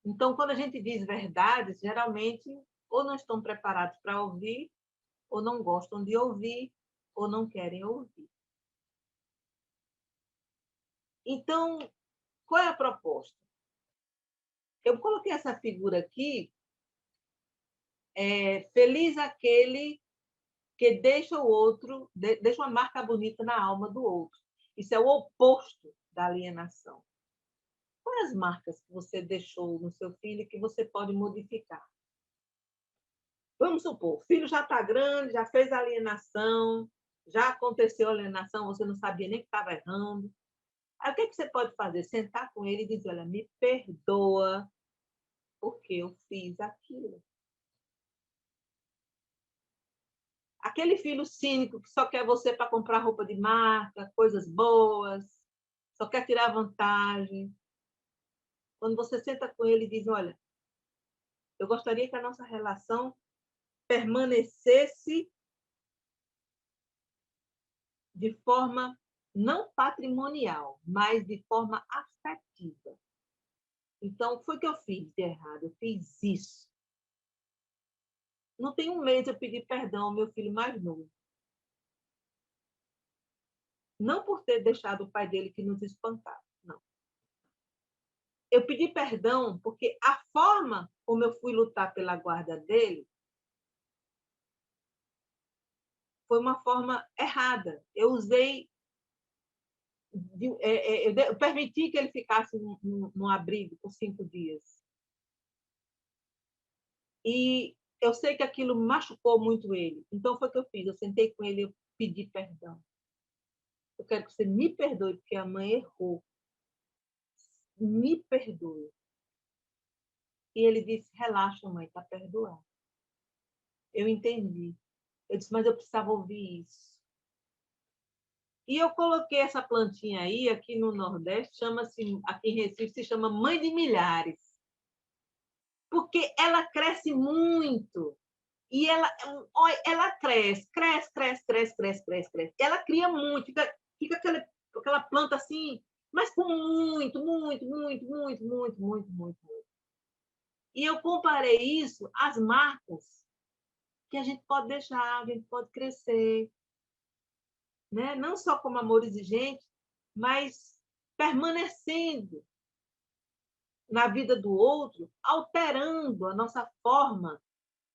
Então, quando a gente diz verdades, geralmente ou não estão preparados para ouvir, ou não gostam de ouvir, ou não querem ouvir. Então, qual é a proposta? Eu coloquei essa figura aqui, feliz aquele que deixa o outro, deixa uma marca bonita na alma do outro. Isso é o oposto da alienação. Quais as marcas que você deixou no seu filho que você pode modificar? Vamos supor, o filho já está grande, já fez a alienação, já aconteceu a alienação, você não sabia nem que estava errando. Aí o que você pode fazer? Sentar com ele e dizer, olha, me perdoa porque eu fiz aquilo. Aquele filho cínico que só quer você para comprar roupa de marca, coisas boas, só quer tirar vantagem. Quando você senta com ele e diz, olha, eu gostaria que a nossa relação permanecesse de forma não patrimonial, mas de forma afetiva. Então, foi o que eu fiz de errado, eu fiz isso. Não tem um mês eu pedi perdão ao meu filho mais novo. Não por ter deixado o pai dele que nos espancava, não. Eu pedi perdão porque a forma como eu fui lutar pela guarda dele foi uma forma errada. Eu usei... Eu permiti que ele ficasse num abrigo por 5 dias. E eu sei que aquilo machucou muito ele. Então, foi o que eu fiz. Eu sentei com ele e pedi perdão. Eu quero que você me perdoe, porque a mãe errou. Me perdoe. E ele disse, relaxa, mãe, está perdoado. Eu entendi. Eu disse, mas eu precisava ouvir isso. E eu coloquei essa plantinha aí, aqui no Nordeste, chama-se, aqui em Recife, se chama Mãe de Milhares. porque ela cresce muito. E ela cresce. Ela cria muito, fica aquela planta assim, mas com muito. E eu comparei isso às marcas que a gente pode deixar, a gente pode crescer, né? Não só como amor exigente, mas permanecendo na vida do outro, alterando a nossa forma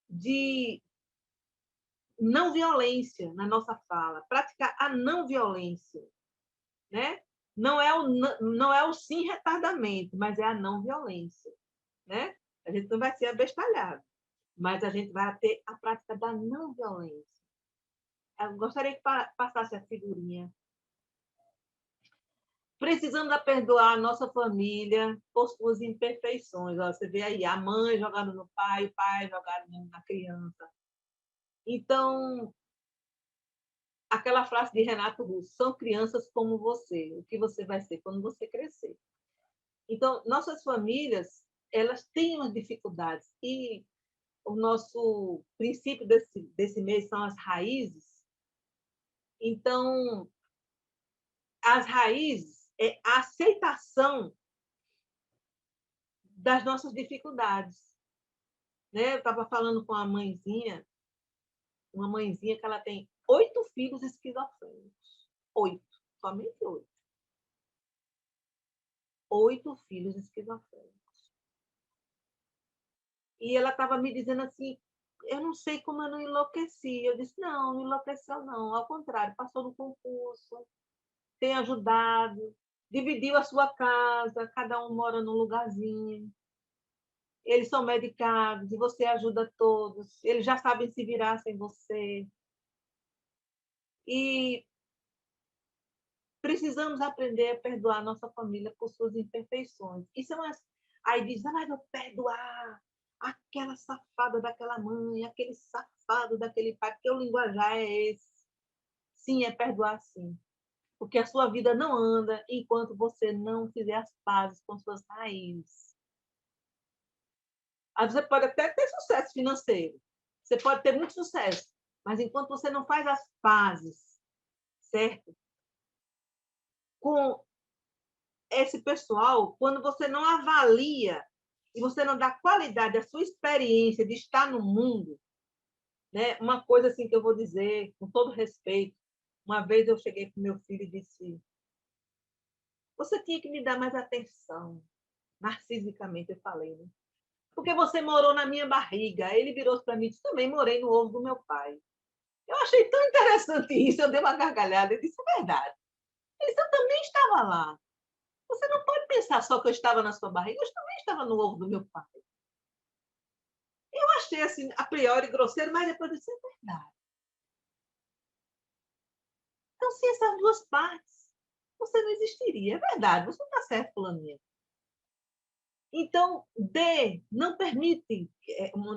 de não violência na nossa fala, praticar a não violência, né? Não é o sim retardamento, mas é a não violência, né? A gente não vai ser abestalhado, mas a gente vai ter a prática da não violência. Eu gostaria que passasse a figurinha. Precisamos perdoar a nossa família por suas imperfeições. Ó, você vê aí a mãe jogando no pai, o pai jogando na criança. Então, aquela frase de Renato Russo, são crianças como você, o que você vai ser quando você crescer. Então, nossas famílias, elas têm umas dificuldades, e o nosso princípio desse mês são as raízes. Então, as raízes é a aceitação das nossas dificuldades. Né? Eu estava falando com uma mãezinha que ela tem 8 filhos esquizofrênicos. 8, somente 8. 8 filhos esquizofrênicos. E ela estava me dizendo assim, eu não sei como eu não enlouqueci. Eu disse, não enlouqueceu não, ao contrário, passou no concurso, tem ajudado, dividiu a sua casa, cada um mora num lugarzinho. Eles são medicados e você ajuda todos. Eles já sabem se virar sem você. E precisamos aprender a perdoar nossa família por suas imperfeições. Isso é uma... Aí diz, mas eu perdoar aquela safada daquela mãe, aquele safado daquele pai, porque o linguajar é esse. Sim, é perdoar sim. Porque a sua vida não anda enquanto você não fizer as pazes com suas raízes. Aí você pode até ter sucesso financeiro, você pode ter muito sucesso, mas enquanto você não faz as pazes, certo? Com esse pessoal, quando você não avalia e você não dá qualidade à sua experiência de estar no mundo, né? Uma coisa assim que eu vou dizer, com todo respeito, uma vez eu cheguei para o meu filho e disse, você tinha que me dar mais atenção, narcisicamente eu falei, né? Porque você morou na minha barriga. Aí ele virou para mim e disse, também morei no ovo do meu pai. Eu achei tão interessante isso, eu dei uma gargalhada e disse, é verdade. Ele disse, eu também estava lá. Você não pode pensar só que eu estava na sua barriga, eu também estava no ovo do meu pai. Eu achei assim, a priori grosseiro, mas depois eu disse, é verdade. Então, se essas duas partes, você não existiria. É verdade, você não está certo, fulaninha. Então, não permite,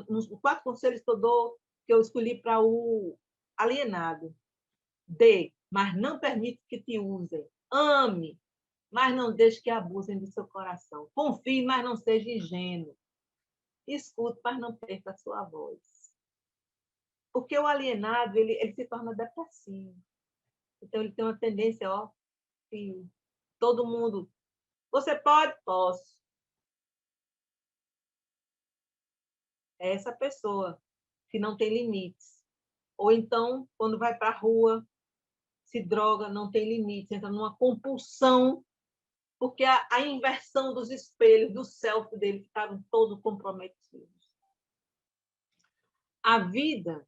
os 4 conselhos que eu dou, que eu escolhi para o alienado. Mas não permite que te usem. Ame, mas não deixe que abusem do seu coração. Confie, mas não seja ingênuo. Escute, mas não perca a sua voz. Porque o alienado, ele se torna depressivo. Então, ele tem uma tendência, ó, filho, todo mundo, você pode? Posso. É essa pessoa que não tem limites. Ou então, quando vai para a rua, se droga, não tem limites, entra numa compulsão, porque a inversão dos espelhos, do selfie dele, ficaram todos comprometidos. A vida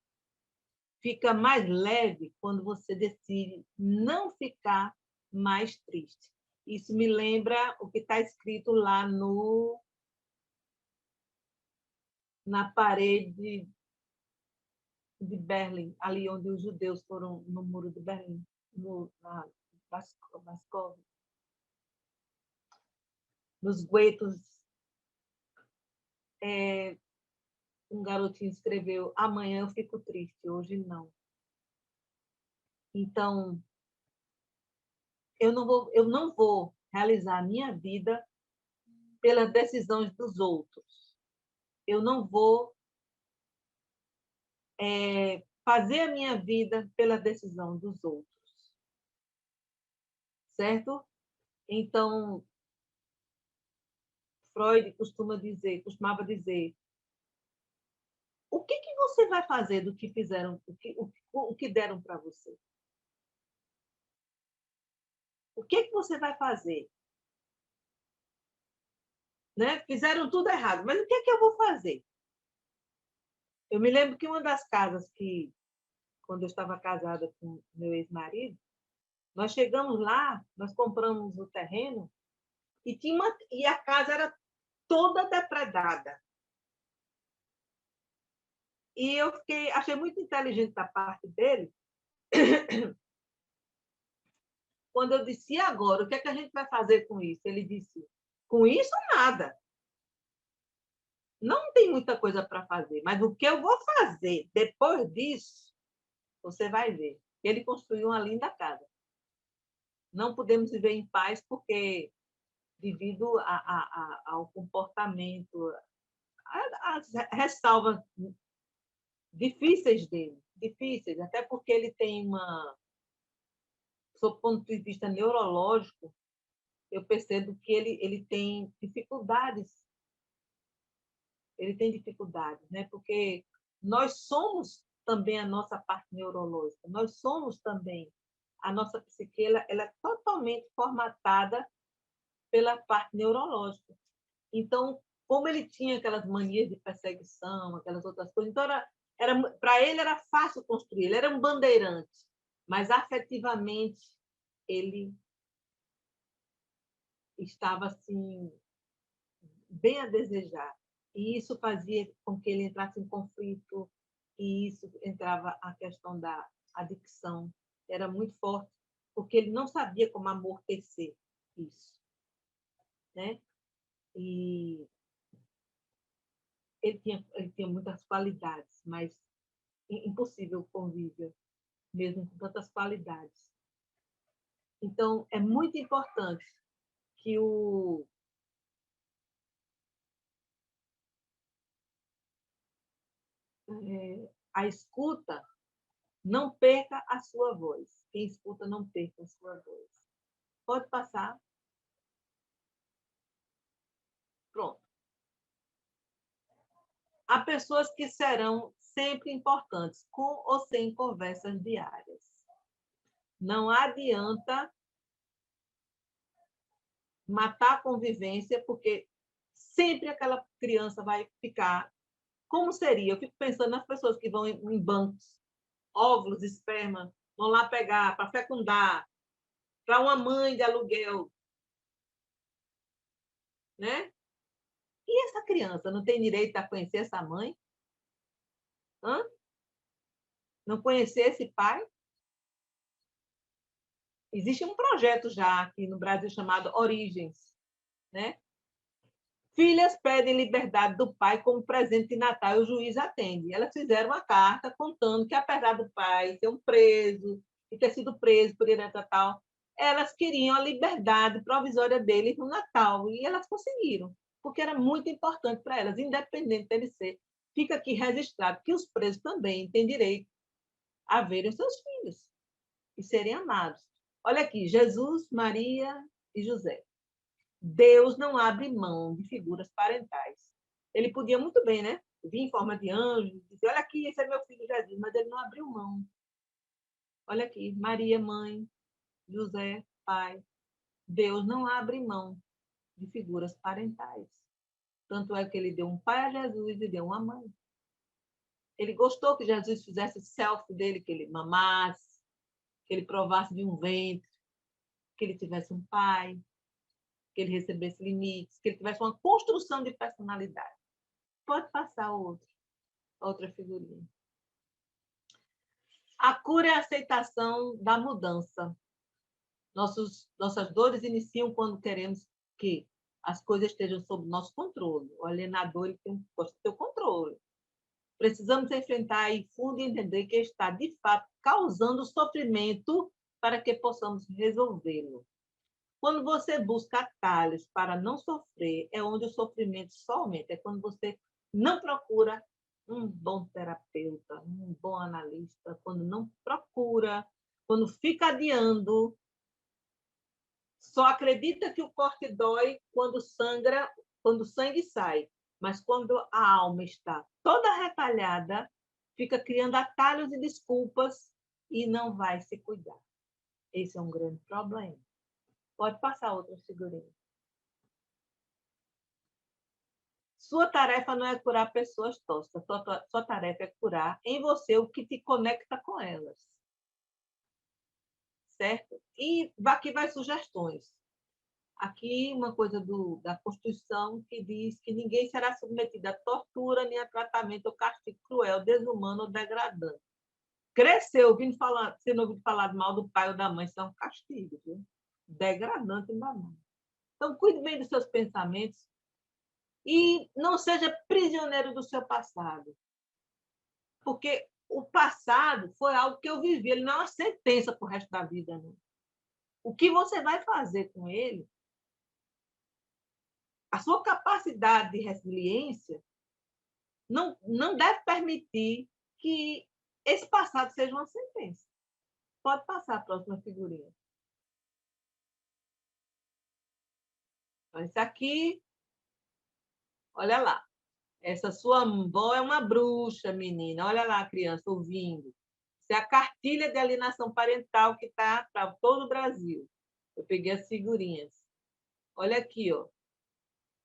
fica mais leve quando você decide não ficar mais triste. Isso me lembra o que está escrito lá na parede de Berlim, ali onde os judeus foram no muro de Berlim, na Varsóvia. Nos guetos, um garotinho escreveu, amanhã eu fico triste, hoje não. Então, eu não vou realizar a minha vida pelas decisões dos outros. eu não vou fazer a minha vida pela decisão dos outros. Certo? Então, Freud costumava dizer, o que você vai fazer do que fizeram, o que deram para você? O que você vai fazer? Né? Fizeram tudo errado, mas o que eu vou fazer? Eu me lembro que uma das casas que, quando eu estava casada com meu ex-marido, nós chegamos lá, nós compramos o terreno e a casa era toda depredada. E eu achei muito inteligente da parte dele, quando eu disse, e agora, o que a gente vai fazer com isso? Ele disse, com isso, nada. Não tem muita coisa para fazer, mas o que eu vou fazer depois disso, você vai ver. Ele construiu uma linda casa. Não podemos viver em paz porque, devido ao comportamento, às ressalvas difíceis dele, difíceis, até porque ele tem sob o ponto de vista neurológico, eu percebo que ele tem dificuldades. Ele tem dificuldades, né? Porque nós somos também a nossa parte neurológica, nós somos também a nossa psique, ela é totalmente formatada pela parte neurológica. Então, como ele tinha aquelas manias de perseguição, aquelas outras coisas, então para ele era fácil construir, ele era um bandeirante, mas afetivamente ele estava assim bem a desejar. E isso fazia com que ele entrasse em conflito, e isso entrava a questão da adicção. Era muito forte, porque ele não sabia como amortecer isso. Né? E ele tinha muitas qualidades, mas impossível o convívio, mesmo com tantas qualidades. Então, é muito importante que a escuta não perca a sua voz. Quem escuta não perca a sua voz. Pode passar. Pronto. Há pessoas que serão sempre importantes, com ou sem conversas diárias. Não adianta matar a convivência, porque sempre aquela criança vai ficar. Como seria? Eu fico pensando nas pessoas que vão em bancos, óvulos, esperma, vão lá pegar para fecundar, para uma mãe de aluguel. Né? E essa criança não tem direito a conhecer essa mãe? Hã? Não conhecer esse pai? Existe um projeto já aqui no Brasil chamado Origens. Né? Filhas pedem liberdade do pai como presente de Natal e o juiz atende. Elas fizeram uma carta contando que, apesar do pai ser um preso e ter sido preso por herança tal, elas queriam a liberdade provisória deles no Natal, e elas conseguiram, porque era muito importante para elas, independente dele ser. Fica aqui registrado que os presos também têm direito a verem os seus filhos e serem amados. Olha aqui, Jesus, Maria e José. Deus não abre mão de figuras parentais. Ele podia muito bem, né? Vir em forma de anjo, dizer, olha aqui, esse é meu filho Jesus, mas ele não abriu mão. Olha aqui, Maria, mãe, José, pai. Deus não abre mão de figuras parentais. Tanto é que ele deu um pai a Jesus e deu uma mãe. Ele gostou que Jesus fizesse selfie dele, que ele mamasse, que ele provasse de um ventre, que ele tivesse um pai, que ele recebesse limites, que ele tivesse uma construção de personalidade. Pode passar outra figurinha. A cura é a aceitação da mudança. Nossas dores iniciam quando queremos que as coisas estejam sob nosso controle. O alienador ele gosta de ter o controle. Precisamos enfrentar e fundo e entender que está, de fato, causando sofrimento para que possamos resolvê-lo. Quando você busca atalhos para não sofrer, é onde o sofrimento só aumenta. É quando você não procura um bom terapeuta, um bom analista, quando não procura, quando fica adiando, só acredita que o corte dói quando sangra, quando o sangue sai, mas quando a alma está toda retalhada, fica criando atalhos e desculpas e não vai se cuidar. Esse é um grande problema. Pode passar outra figurinha. Sua tarefa não é curar pessoas tóxicas, sua tarefa é curar em você o que te conecta com elas. Certo? E aqui vai sugestões. Aqui uma coisa da Constituição que diz que ninguém será submetido a tortura nem a tratamento ou castigo cruel, desumano ou degradante. Cresceu sendo ouvido falar mal do pai ou da mãe, isso é um castigo, viu? Degradante ainda mais. Então, cuide bem dos seus pensamentos e não seja prisioneiro do seu passado. Porque o passado foi algo que eu vivi, ele não é uma sentença para o resto da vida, não. O que você vai fazer com ele, a sua capacidade de resiliência não deve permitir que esse passado seja uma sentença. Pode passar a próxima figurinha. Esse aqui, olha lá. Essa sua avó é uma bruxa, menina. Olha lá a criança ouvindo. Isso é a cartilha de alienação parental que está para todo o Brasil. Eu peguei as figurinhas. Olha aqui, ó.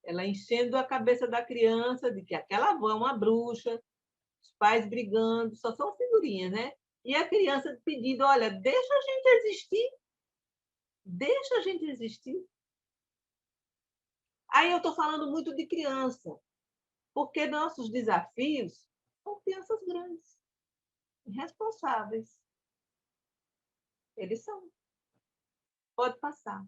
Ela enchendo a cabeça da criança de que aquela avó é uma bruxa, os pais brigando, só são figurinhas, né? E a criança pedindo, olha, deixa a gente existir. Deixa a gente existir. Aí eu estou falando muito de criança, porque nossos desafios são crianças grandes, irresponsáveis. Eles são. Pode passar.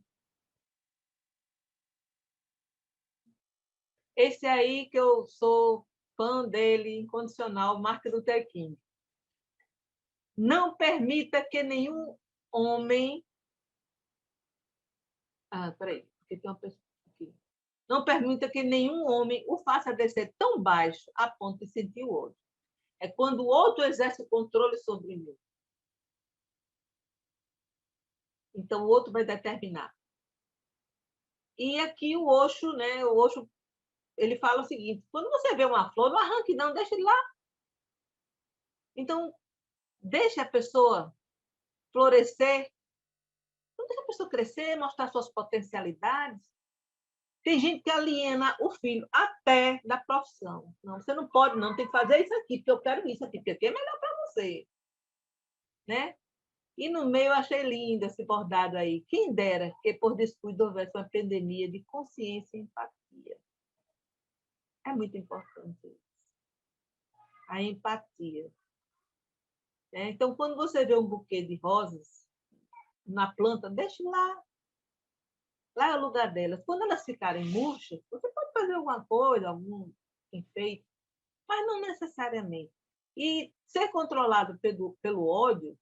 Esse aí que eu sou fã dele, incondicional, Martin Luther King. Não permita que nenhum homem... peraí, porque tem uma pessoa aqui. Não permita que nenhum homem o faça descer tão baixo a ponto de sentir o outro. É quando o outro exerce o controle sobre mim. Então, o outro vai determinar. E aqui o Osho, né? O Osho, ele fala o seguinte: quando você vê uma flor, não arranque, não, deixa ele lá. Então, deixe a pessoa florescer, não deixa a pessoa crescer, mostrar suas potencialidades. Tem gente que aliena o filho até da profissão. Não, você não pode, não, tem que fazer isso aqui, porque eu quero isso aqui, porque é melhor para você. Né? E no meio eu achei lindo esse bordado aí. Quem dera que por descuido houvesse uma pandemia de consciência e empatia. É muito importante isso. A empatia. Então, quando você vê um buquê de rosas na planta, deixe lá. Lá é o lugar delas. Quando elas ficarem murchas, você pode fazer alguma coisa, algum enfeite, mas não necessariamente. E ser controlado pelo ódio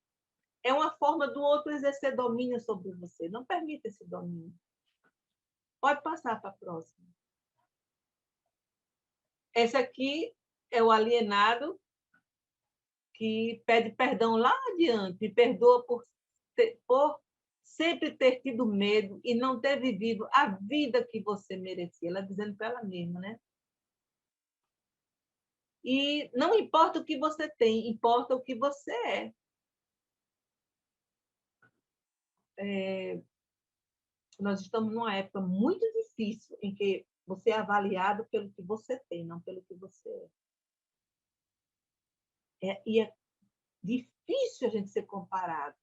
é uma forma do outro exercer domínio sobre você. Não permita esse domínio. Pode passar para a próxima. Esse aqui é o alienado que pede perdão lá adiante. Me perdoa por sempre ter tido medo e não ter vivido a vida que você merecia. Ela dizendo para ela mesma, né? E não importa o que você tem, importa o que você é. Nós estamos numa época muito difícil em que você é avaliado pelo que você tem, não pelo que você é. E é difícil a gente ser comparado,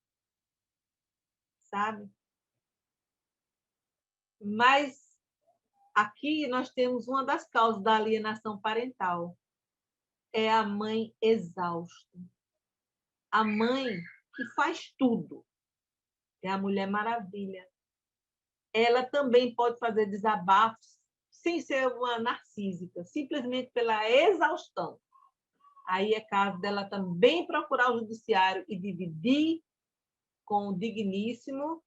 sabe? Mas aqui nós temos uma das causas da alienação parental. É a mãe exausta. A mãe que faz tudo. É a Mulher Maravilha. Ela também pode fazer desabafos sem ser uma narcísica, simplesmente pela exaustão. Aí é caso dela também procurar o judiciário e dividir com o digníssimo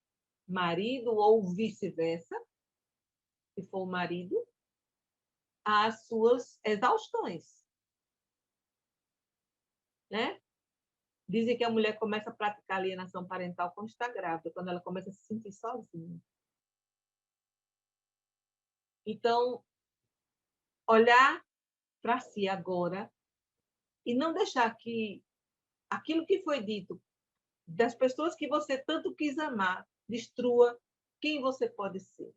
marido ou vice-versa, se for o marido, às suas exaustões, né? Dizem que a mulher começa a praticar alienação parental quando está grávida, quando ela começa a se sentir sozinha. Então, olhar para si agora e não deixar que aquilo que foi dito das pessoas que você tanto quis amar destrua quem você pode ser.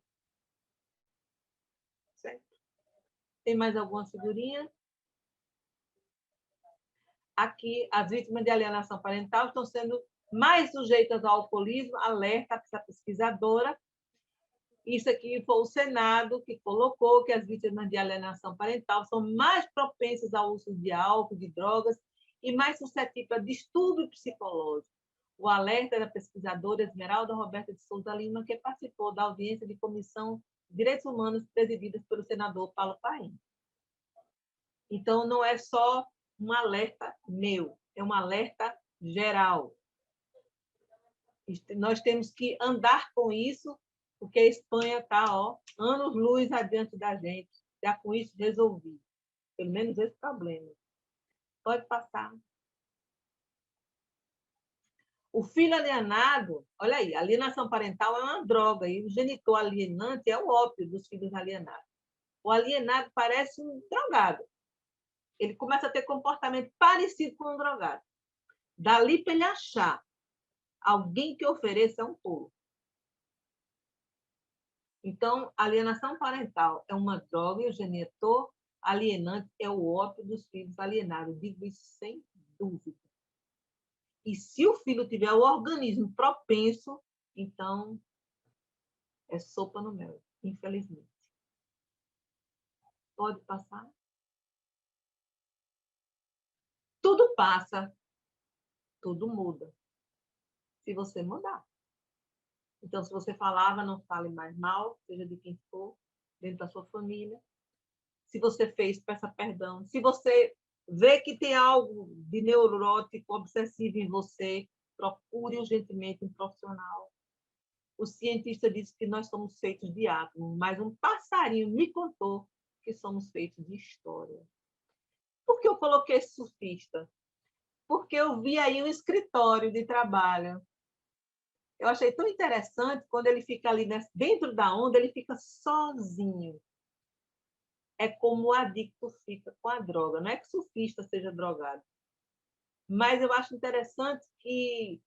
Certo? Tem mais alguma figurinha? Aqui, as vítimas de alienação parental estão sendo mais sujeitas ao alcoolismo, alerta essa pesquisadora. Isso aqui foi o Senado que colocou que as vítimas de alienação parental são mais propensas ao uso de álcool, de drogas e mais suscetíveis a distúrbio psicológico. O alerta da pesquisadora Esmeralda Roberta de Souza Lima, que participou da audiência de Comissão de Direitos Humanos presidida pelo senador Paulo Paim. Então, não é só um alerta meu, é um alerta geral. Nós temos que andar com isso, porque a Espanha está anos-luz adiante da gente, já com isso resolvido. Pelo menos esse problema. Pode passar. O filho alienado, olha aí, a alienação parental é uma droga, e o genitor alienante é o ópio dos filhos alienados. O alienado parece um drogado. Ele começa a ter comportamento parecido com um drogado. Dali para ele achar alguém que ofereça um tolo. Então, alienação parental é uma droga e o genitor alienante é o ópio dos filhos alienados. Digo isso sem dúvida. E se o filho tiver o organismo propenso, então é sopa no mel, infelizmente. Pode passar? Tudo passa, tudo muda. Se você mudar. Então, se você falava, não fale mais mal, seja de quem for, dentro da sua família. Se você fez, peça perdão. Se você vê que tem algo de neurótico, obsessivo em você, procure urgentemente um profissional. O cientista disse que nós somos feitos de átomos, mas um passarinho me contou que somos feitos de história. Por que eu coloquei esse surfista? Porque eu vi aí um escritório de trabalho. Eu achei tão interessante quando ele fica ali dentro da onda, ele fica sozinho. É como o adicto fica com a droga. Não é que o surfista seja drogado. Mas eu acho interessante que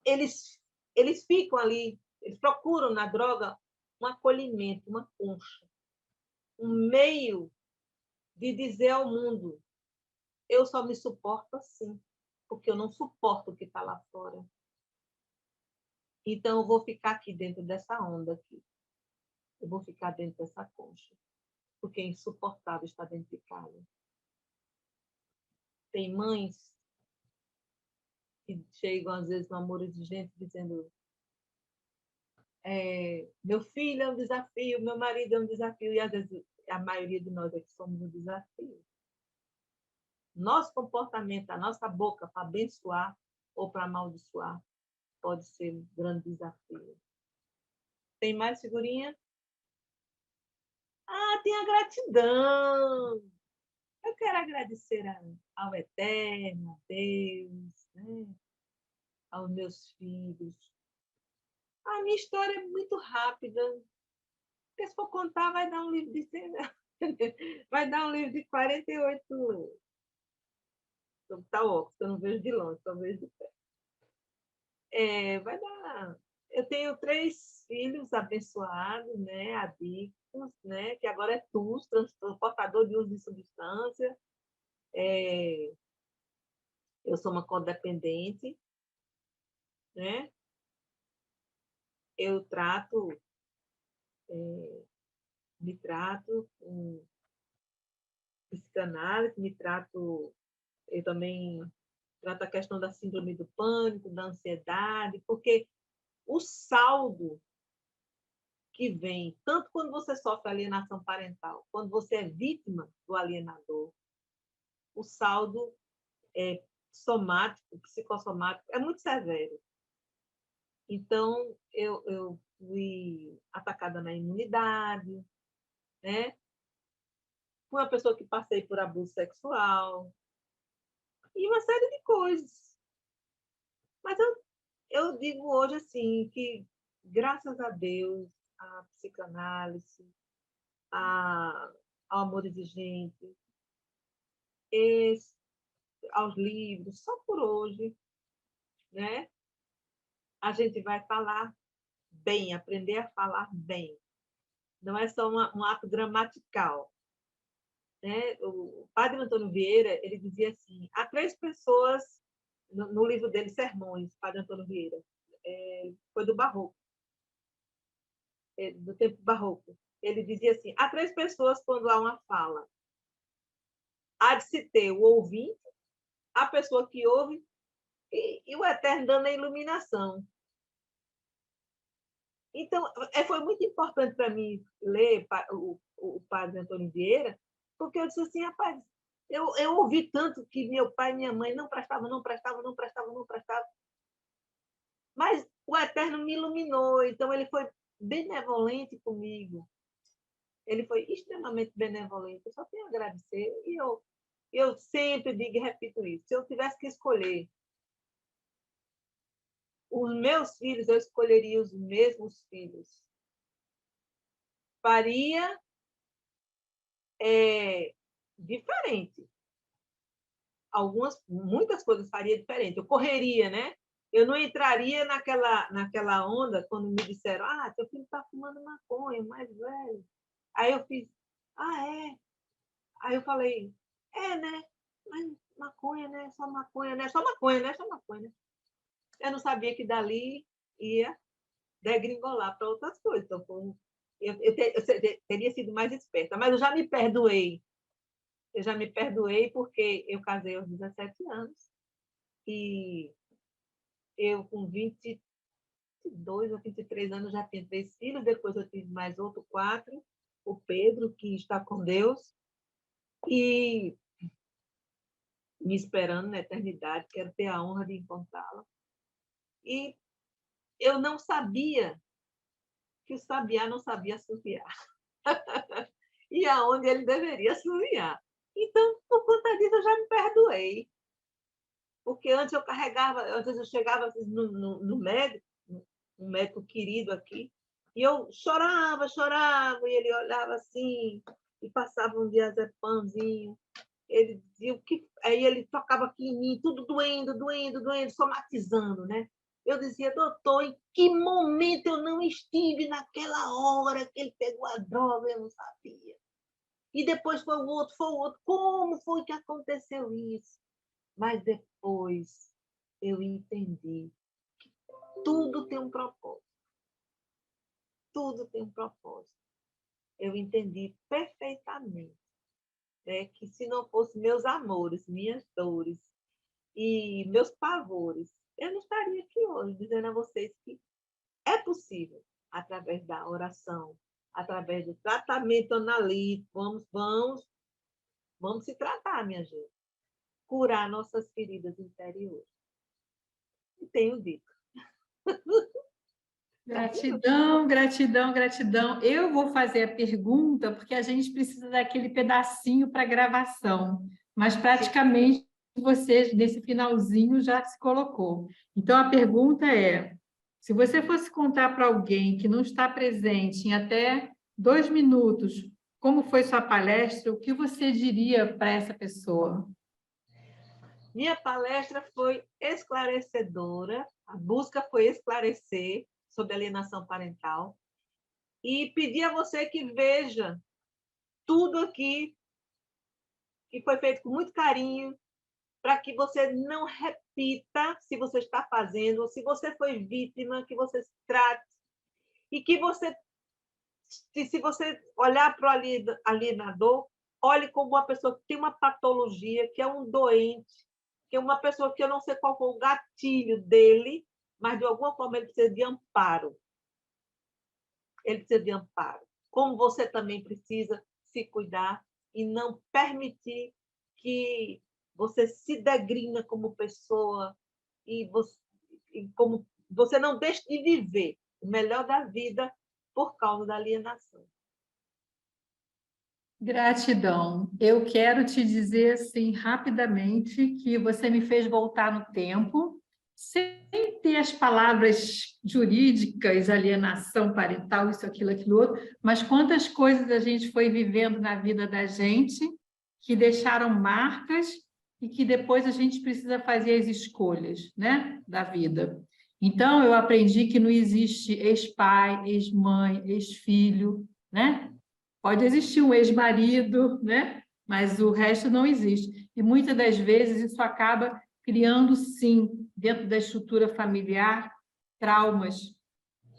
eles ficam ali, eles procuram na droga um acolhimento, uma concha, um meio de dizer ao mundo: eu só me suporto assim, porque eu não suporto o que está lá fora. Então, eu vou ficar aqui dentro dessa onda aqui. Eu vou ficar dentro dessa concha, porque é insuportável estar dentro de casa. Tem mães que chegam, às vezes, no amor exigente, dizendo: meu filho é um desafio, meu marido é um desafio, e às vezes a maioria de nós aqui somos um desafio. Nosso comportamento, a nossa boca para abençoar ou para amaldiçoar pode ser um grande desafio. Tem mais figurinha? Tem a gratidão. Eu quero agradecer ao Eterno, a Deus, né? Aos meus filhos. A minha história é muito rápida. Porque se for contar, vai dar um livro de 100, vai dar um livro de 48. Tá óbvio, eu não vejo de longe, só vejo de perto. Vai dar. Eu tenho 3 filhos abençoados, né, adictos, né, que agora é TUS, portador de uso de substância. Eu sou uma codependente, né? Eu me trato com psicanálise, eu também trato a questão da síndrome do pânico, da ansiedade, porque o saldo que vem, tanto quando você sofre alienação parental, quando você é vítima do alienador, o saldo somático, psicossomático, é muito severo. Então, eu fui atacada na imunidade, né? Fui uma pessoa que passei por abuso sexual e uma série de coisas. Mas eu digo hoje assim que, graças a Deus, a psicanálise, ao amor exigente, aos livros, só por hoje, né? A gente vai falar bem, aprender a falar bem. Não é só um ato gramatical, né? O padre Antônio Vieira, ele dizia assim, há 3 pessoas, no livro dele, Sermões, padre Antônio Vieira, foi do Barroco, do tempo barroco. Ele dizia assim, há 3 pessoas quando há uma fala. Há de se ter o ouvinte, a pessoa que ouve e o Eterno dando a iluminação. Então, foi muito importante para mim ler o padre Antônio Vieira, porque eu disse assim, rapaz, eu ouvi tanto que meu pai e minha mãe não prestavam, mas o Eterno me iluminou, então ele foi benevolente comigo, ele foi extremamente benevolente, eu só tenho a agradecer, e eu sempre digo e repito isso, se eu tivesse que escolher os meus filhos, eu escolheria os mesmos filhos. Faria diferente. Muitas coisas faria diferente. Eu correria, né? Eu não entraria naquela onda quando me disseram, teu filho está fumando maconha, mais velho. Aí eu fiz, é? Aí eu falei, né? Mas maconha, né? Só maconha, né? Só maconha, né? Só maconha, né? Eu não sabia que dali ia degringolar para outras coisas. Então, eu teria sido mais esperta, mas eu já me perdoei. Eu já me perdoei porque eu casei aos 17 anos e eu, com 22 ou 23 anos, já tinha 3 filhos, depois eu tive mais 4, o Pedro, que está com Deus, e me esperando na eternidade, quero ter a honra de encontrá-la. E eu não sabia que o sabiá não sabia assoviar. E aonde ele deveria assoviar. Então, por conta disso, eu já me perdoei. Porque antes eu chegava no médico, um médico querido aqui, e eu chorava, e ele olhava assim, e passava um diazepamzinho, ele dizia aí ele tocava aqui em mim, tudo doendo, somatizando, né? Eu dizia, doutor, em que momento eu não estive naquela hora que ele pegou a droga, eu não sabia. E depois foi o outro, como foi que aconteceu isso? Mas depois eu entendi que tudo tem um propósito. Tudo tem um propósito. Eu entendi perfeitamente, né, que se não fosse meus amores, minhas dores e meus pavores, eu não estaria aqui hoje dizendo a vocês que é possível, através da oração, através do tratamento analítico, vamos se tratar, minha gente, curar nossas feridas interiores. E tenho dito. Gratidão, gratidão, gratidão. Eu vou fazer a pergunta porque a gente precisa daquele pedacinho para gravação, mas praticamente você, nesse finalzinho, já se colocou. Então, a pergunta é, se você fosse contar para alguém que não está presente em até 2 minutos como foi sua palestra, o que você diria para essa pessoa? Minha palestra foi esclarecedora, a busca foi esclarecer sobre alienação parental e pedir a você que veja tudo aqui que foi feito com muito carinho, para que você não repita se você está fazendo, ou se você foi vítima, que você se trate e que você, se você olhar para o alienador, olhe como uma pessoa que tem uma patologia, que é um doente, que é uma pessoa que eu não sei qual foi o gatilho dele, mas de alguma forma ele precisa de amparo. Ele precisa de amparo. Como você também precisa se cuidar e não permitir que você se degrina como pessoa e como você não deixe de viver o melhor da vida por causa da alienação. Gratidão. Eu quero te dizer assim rapidamente que você me fez voltar no tempo, sem ter as palavras jurídicas, alienação parental, isso, aquilo outro, mas quantas coisas a gente foi vivendo na vida da gente que deixaram marcas e que depois a gente precisa fazer as escolhas, né, da vida. Então, eu aprendi que não existe ex-pai, ex-mãe, ex-filho, né? Pode existir um ex-marido, né? Mas o resto não existe. E muitas das vezes isso acaba criando, sim, dentro da estrutura familiar, traumas,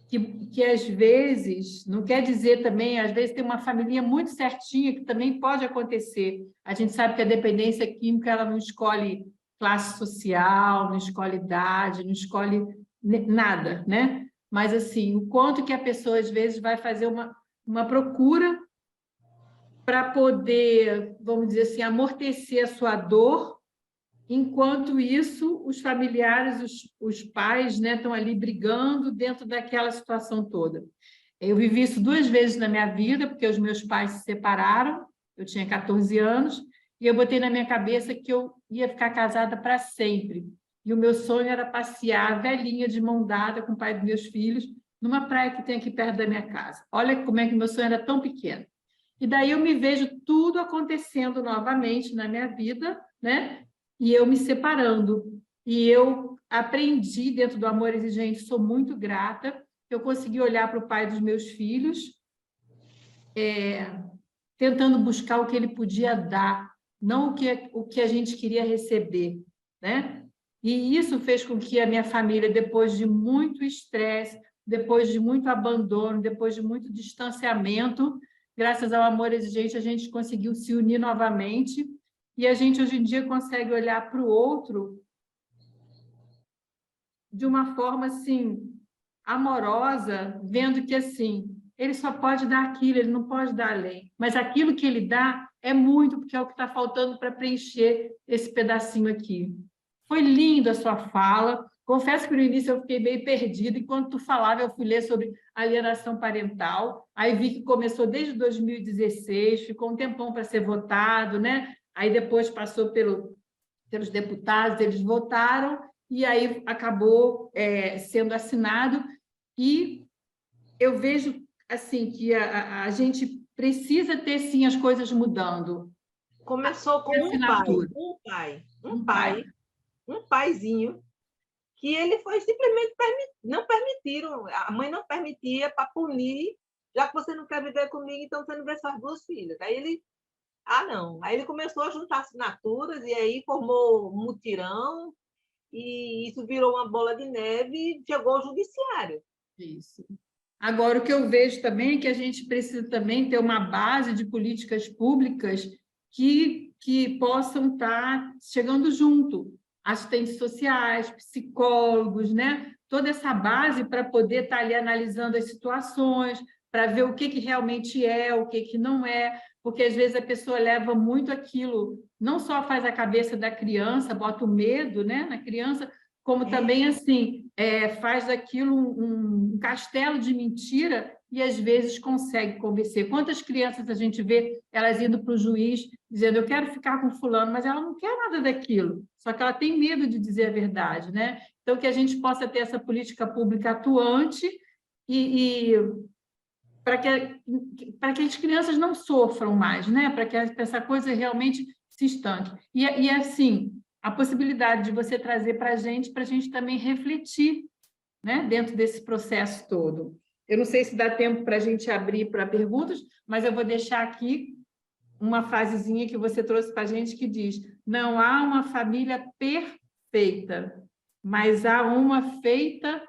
que às vezes, não quer dizer também, às vezes tem uma família muito certinha, que também pode acontecer. A gente sabe que a dependência química ela não escolhe classe social, não escolhe idade, não escolhe nada, né? Mas, assim, o quanto que a pessoa, às vezes, vai fazer uma procura para poder, vamos dizer assim, amortecer a sua dor, enquanto isso, os familiares, os pais, né, estão ali brigando dentro daquela situação toda. Eu vivi isso 2 vezes na minha vida, porque os meus pais se separaram, eu tinha 14 anos, e eu botei na minha cabeça que eu ia ficar casada para sempre. E o meu sonho era passear velhinha de mão dada com o pai dos meus filhos, numa praia que tem aqui perto da minha casa. Olha como é que meu sonho era tão pequeno. E daí eu me vejo tudo acontecendo novamente na minha vida, né? E eu me separando. E eu aprendi dentro do amor exigente, sou muito grata, que eu consegui olhar para o pai dos meus filhos, tentando buscar o que ele podia dar, não o que a gente queria receber, né? E isso fez com que a minha família, depois de muito estresse, depois de muito abandono, depois de muito distanciamento, graças ao amor exigente, a gente conseguiu se unir novamente e a gente, hoje em dia, consegue olhar para o outro de uma forma, assim, amorosa, vendo que, assim, ele só pode dar aquilo, ele não pode dar além. Mas aquilo que ele dá é muito, porque é o que está faltando para preencher esse pedacinho aqui. Foi linda a sua fala. Confesso que no início eu fiquei meio perdida. Enquanto tu falava, eu fui ler sobre alienação parental. Aí vi que começou desde 2016, ficou um tempão para ser votado, né? Aí depois passou pelos deputados, eles votaram, e aí acabou sendo assinado. E eu vejo assim que a gente precisa ter, sim, as coisas mudando. Começou com um paizinho, que ele foi simplesmente não permitiram, a mãe não permitia para punir, já que você não quer viver comigo, então você não vê suas 2 filhas. Aí ele, não. Aí ele começou a juntar assinaturas e aí formou um mutirão e isso virou uma bola de neve e chegou ao judiciário. Isso. Agora, o que eu vejo também é que a gente precisa também ter uma base de políticas públicas que possam estar chegando junto. Assistentes sociais, psicólogos, né? Toda essa base para poder estar ali analisando as situações, para ver o que realmente é, o que não é, porque às vezes a pessoa leva muito aquilo, não só faz a cabeça da criança, bota o medo, né, na criança, como também assim faz daquilo um castelo de mentira e às vezes consegue convencer. Quantas crianças a gente vê elas indo para o juiz dizendo eu quero ficar com fulano, mas ela não quer nada daquilo, só que ela tem medo de dizer a verdade, né? Então, que a gente possa ter essa política pública atuante e para que as crianças não sofram mais, né? Para que essa coisa realmente se estanque. E assim, a possibilidade de você trazer para a gente também refletir, né? Dentro desse processo todo. Eu não sei se dá tempo para a gente abrir para perguntas, mas eu vou deixar aqui uma frasezinha que você trouxe para a gente que diz: não há uma família perfeita, mas há uma feita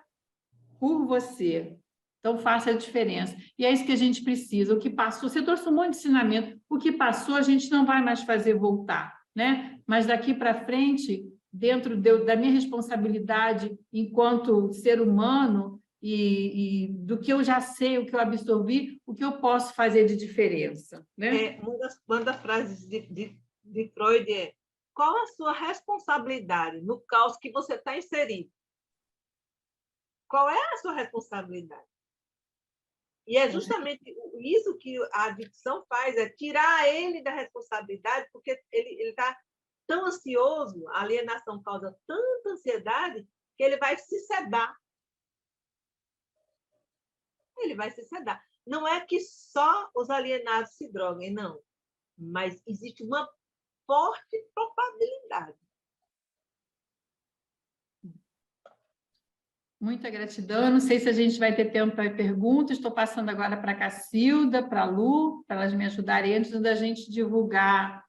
por você. Então, faça a diferença. E é isso que a gente precisa. O que passou, você trouxe um monte de ensinamento. O que passou, a gente não vai mais fazer voltar, né? Mas daqui para frente, dentro da minha responsabilidade enquanto ser humano e do que eu já sei, o que eu absorvi, o que eu posso fazer de diferença, né? Uma das frases de Freud é: qual a sua responsabilidade no caos que você está inserido? Qual é a sua responsabilidade? E é justamente isso que a adicção faz, é tirar ele da responsabilidade, porque ele está tão ansioso, a alienação causa tanta ansiedade, que ele vai se sedar. Ele vai se sedar. Não é que só os alienados se droguem, não. Mas existe uma forte probabilidade. Muita gratidão. Eu não sei se a gente vai ter tempo para perguntas. Estou passando agora para a Cacilda, para a Lu, para elas me ajudarem antes da gente divulgar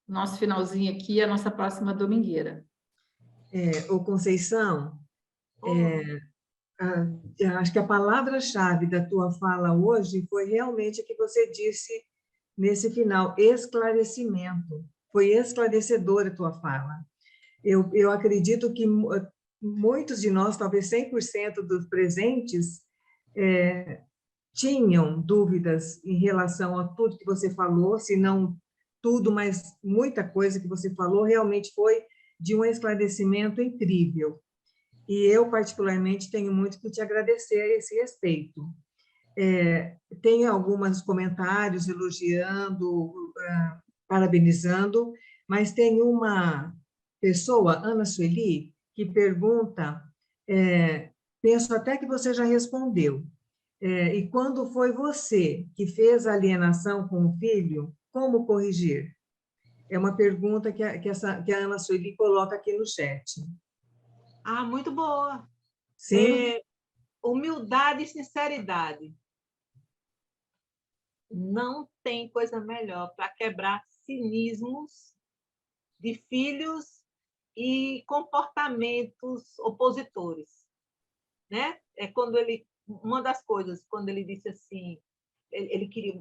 o nosso finalzinho aqui, a nossa próxima domingueira. Ô Conceição, acho que a palavra-chave da tua fala hoje foi realmente a que você disse nesse final, esclarecimento. Foi esclarecedora a tua fala. Eu acredito que muitos de nós, talvez 100% dos presentes, tinham dúvidas em relação a tudo que você falou, se não tudo, mas muita coisa que você falou realmente foi de um esclarecimento incrível. E eu, particularmente, tenho muito que te agradecer a esse respeito. Tem alguns comentários elogiando, parabenizando, mas tem uma pessoa, Ana Sueli, que pergunta, penso até que você já respondeu, e quando foi você que fez a alienação com o filho, como corrigir? É uma pergunta que a Ana Sueli coloca aqui no chat. Ah, muito boa. Sim. Humildade e sinceridade. Não tem coisa melhor para quebrar cinismos de filhos e comportamentos opositores, né? Quando uma das coisas, quando ele disse assim, ele queria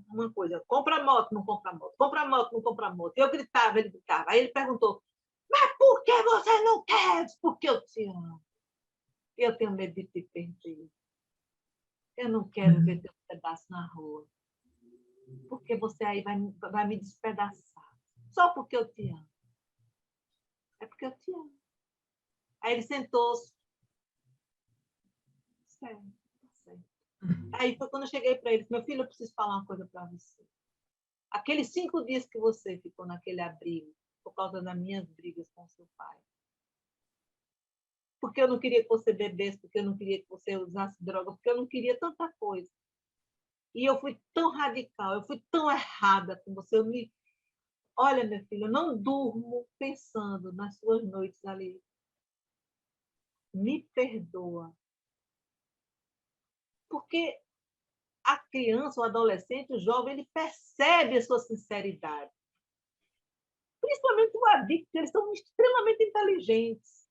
uma coisa, compra moto, não compra moto, compra moto, não compra moto. Eu gritava, ele gritava. Aí ele perguntou, mas por que você não quer? Porque eu te amo. Eu tenho medo de te perder. Eu não quero ver teu pedaço na rua. Porque você aí vai me despedaçar. Só porque eu te amo. É porque eu te amo. Aí ele sentou-se. Certo. Aí foi quando eu cheguei para ele, meu filho, eu preciso falar uma coisa para você. Aqueles 5 dias que você ficou naquele abrigo, por causa das minhas brigas com seu pai. Porque eu não queria que você bebesse, porque eu não queria que você usasse droga, porque eu não queria tanta coisa. E eu fui tão radical, eu fui tão errada com você. Olha, minha filha, eu não durmo pensando nas suas noites ali. Me perdoa. Porque a criança, o adolescente, o jovem, ele percebe a sua sinceridade. Principalmente o adicto, eles são extremamente inteligentes.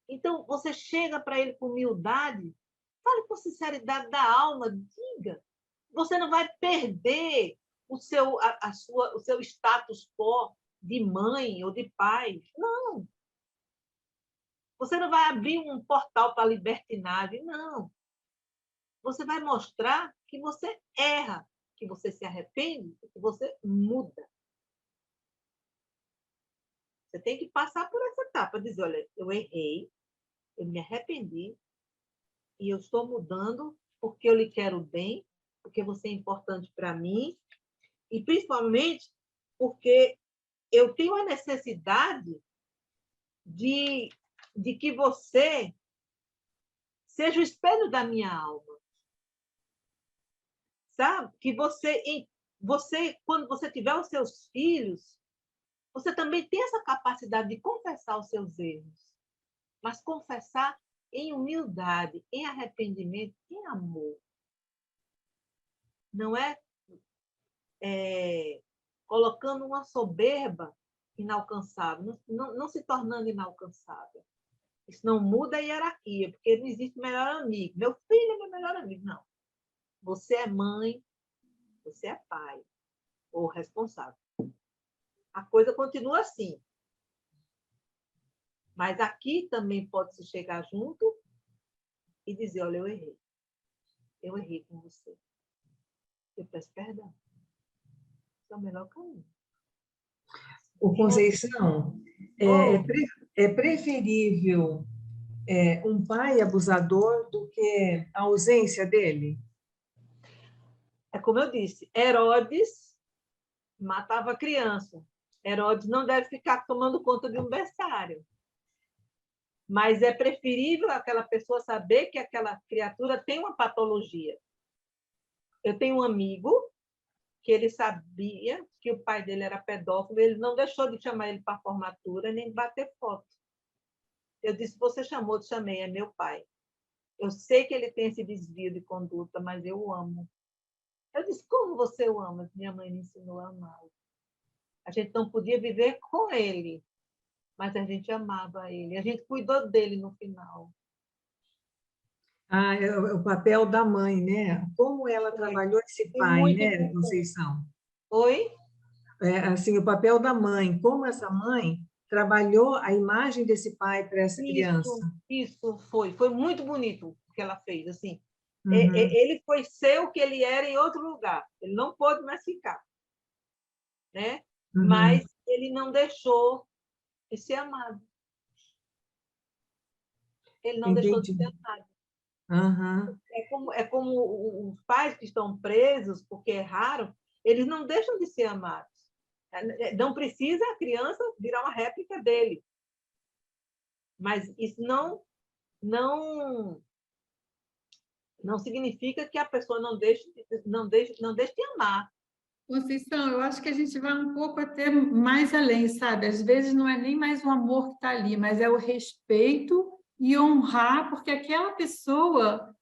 Então, você chega para ele com humildade, fale com sinceridade da alma, diga. Você não vai perder o seu status quo de mãe ou de pai. Não. Você não vai abrir um portal para a libertinagem, não. Você vai mostrar que você erra, que você se arrepende, que você muda. Você tem que passar por essa etapa, dizer, olha, eu errei, eu me arrependi, e eu estou mudando porque eu lhe quero bem, porque você é importante para mim, e principalmente porque eu tenho a necessidade de que você seja o espelho da minha alma. Sabe? Que você, quando você tiver os seus filhos, você também tem essa capacidade de confessar os seus erros, mas confessar em humildade, em arrependimento, em amor. Não é, colocando uma soberba inalcançável, não se tornando inalcançável. Isso não muda a hierarquia, porque não existe melhor amigo. Meu filho é meu melhor amigo. Não. Você é mãe, você é pai, ou responsável. A coisa continua assim. Mas aqui também pode-se chegar junto e dizer, olha, eu errei. Eu errei com você. Eu peço perdão. Esse é o melhor caminho. Conceição, é preferível um pai abusador do que a ausência dele? É como eu disse, Herodes matava a criança. Herodes não deve ficar tomando conta de um berçário. Mas é preferível aquela pessoa saber que aquela criatura tem uma patologia. Eu tenho um amigo que ele sabia que o pai dele era pedófilo, ele não deixou de chamar ele para a formatura, nem de bater foto. Eu disse, você chamou, eu chamei, é meu pai. Eu sei que ele tem esse desvio de conduta, mas eu o amo. Eu disse, como você o ama? Minha mãe me ensinou a amá-lo. A gente não podia viver com ele, mas a gente amava ele. A gente cuidou dele no final. É o papel da mãe, né? Como ela trabalhou esse pai, né, Conceição? Oi? Assim, o papel da mãe, como essa mãe trabalhou a imagem desse pai para essa criança. Isso foi muito bonito o que ela fez, assim. Uhum. Ele foi ser o que ele era em outro lugar. Ele não pôde mais ficar, né? Uhum. Mas ele não deixou de ser amado. Ele não deixou de ser amado. Uhum. É como os pais que estão presos porque erraram, eles não deixam de ser amados. Não precisa a criança virar uma réplica dele. Mas isso não significa que a pessoa não deixe de amar. Conceição, eu acho que a gente vai um pouco até mais além, sabe? Às vezes não é nem mais o amor que está ali, mas é o respeito e honrar, porque aquela pessoa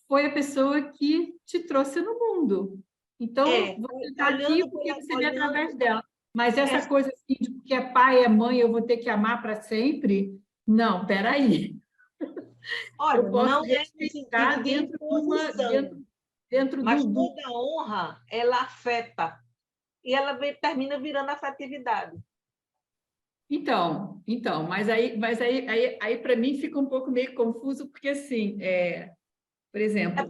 foi a pessoa que te trouxe no mundo. Então, você está aqui porque você vê através dela. Mas essa coisa assim, de porque é pai, é mãe, eu vou ter que amar para sempre? Não, peraí. Olha, eu posso não respeitar dentro mas do... toda honra, ela afeta. E ela termina virando afetividade. Então, mas aí para mim fica um pouco meio confuso, porque assim, por exemplo,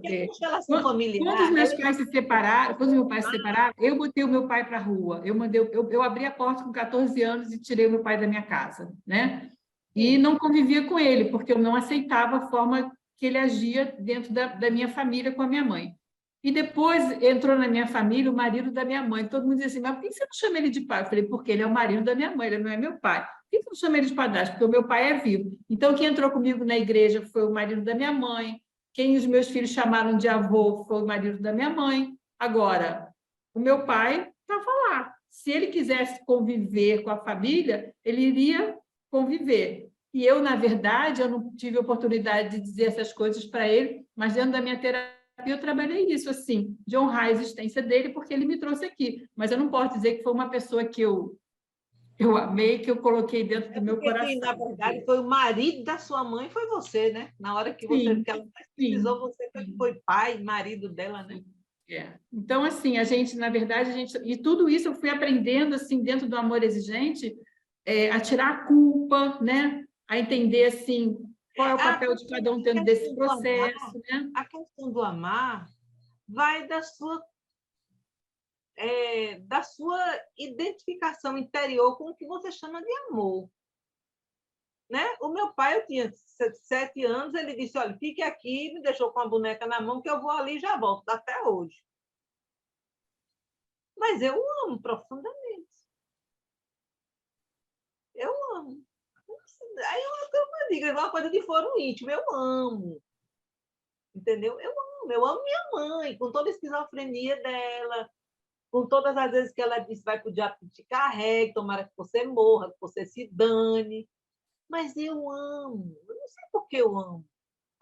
quando os meus pais se separaram, quando meu pai se separaram, eu botei o meu pai para a rua, eu abri a porta com 14 anos e tirei o meu pai da minha casa, né? E não convivia com ele, porque eu não aceitava a forma que ele agia dentro da minha família com a minha mãe. E depois entrou na minha família o marido da minha mãe. Todo mundo dizia assim, mas por que você não chama ele de pai? Eu falei, porque ele é o marido da minha mãe, ele não é meu pai. Por que você não chama ele de padrasto? Porque o meu pai é vivo. Então, quem entrou comigo na igreja foi o marido da minha mãe. Quem os meus filhos chamaram de avô foi o marido da minha mãe. Agora, o meu pai estava lá. Se ele quisesse conviver com a família, ele iria conviver. E eu, na verdade, eu não tive oportunidade de dizer essas coisas para ele, mas dentro da minha terapia eu trabalhei isso, assim, de honrar a existência dele, porque ele me trouxe aqui. Mas eu não posso dizer que foi uma pessoa que eu amei, que eu coloquei dentro do meu coração. Na verdade, foi o marido da sua mãe, foi você, né? Na hora que ela mais precisou, você foi pai, marido dela, né? Então, assim, na verdade, e tudo isso eu fui aprendendo, assim, dentro do amor exigente, a tirar a culpa, né? A entender, assim, qual é o papel de cada um dentro desse processo, né? A questão do amar vai da sua identificação interior com o que você chama de amor. Né? O meu pai, eu tinha 7 anos, ele disse, olha, fique aqui, me deixou com a boneca na mão, que eu vou ali e já volto, até hoje. Mas eu amo profundamente. Eu amo. Aí eu digo, é uma coisa de foro íntimo, eu amo. Entendeu? Eu amo minha mãe, com toda a esquizofrenia dela, com todas as vezes que ela disse, vai pro diabo que te carregue, tomara que você morra, que você se dane. Mas eu amo, eu não sei por que eu amo.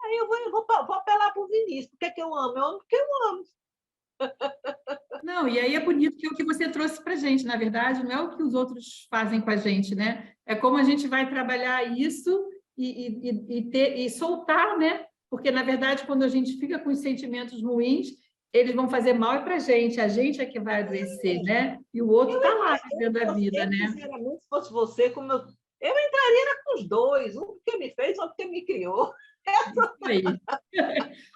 Aí eu vou apelar para o Vinícius. Por que eu amo? Eu amo porque eu amo. Não, e aí é bonito que é o que você trouxe para a gente, na verdade, não é o que os outros fazem com a gente, né? É como a gente vai trabalhar isso e soltar, né? Porque, na verdade, quando a gente fica com os sentimentos ruins, eles vão fazer mal para a gente é que vai adoecer, né? E o outro está lá vivendo a vida, né? Sinceramente, se fosse você, como eu entraria com os dois, um porque me fez, outro porque me criou. Isso aí.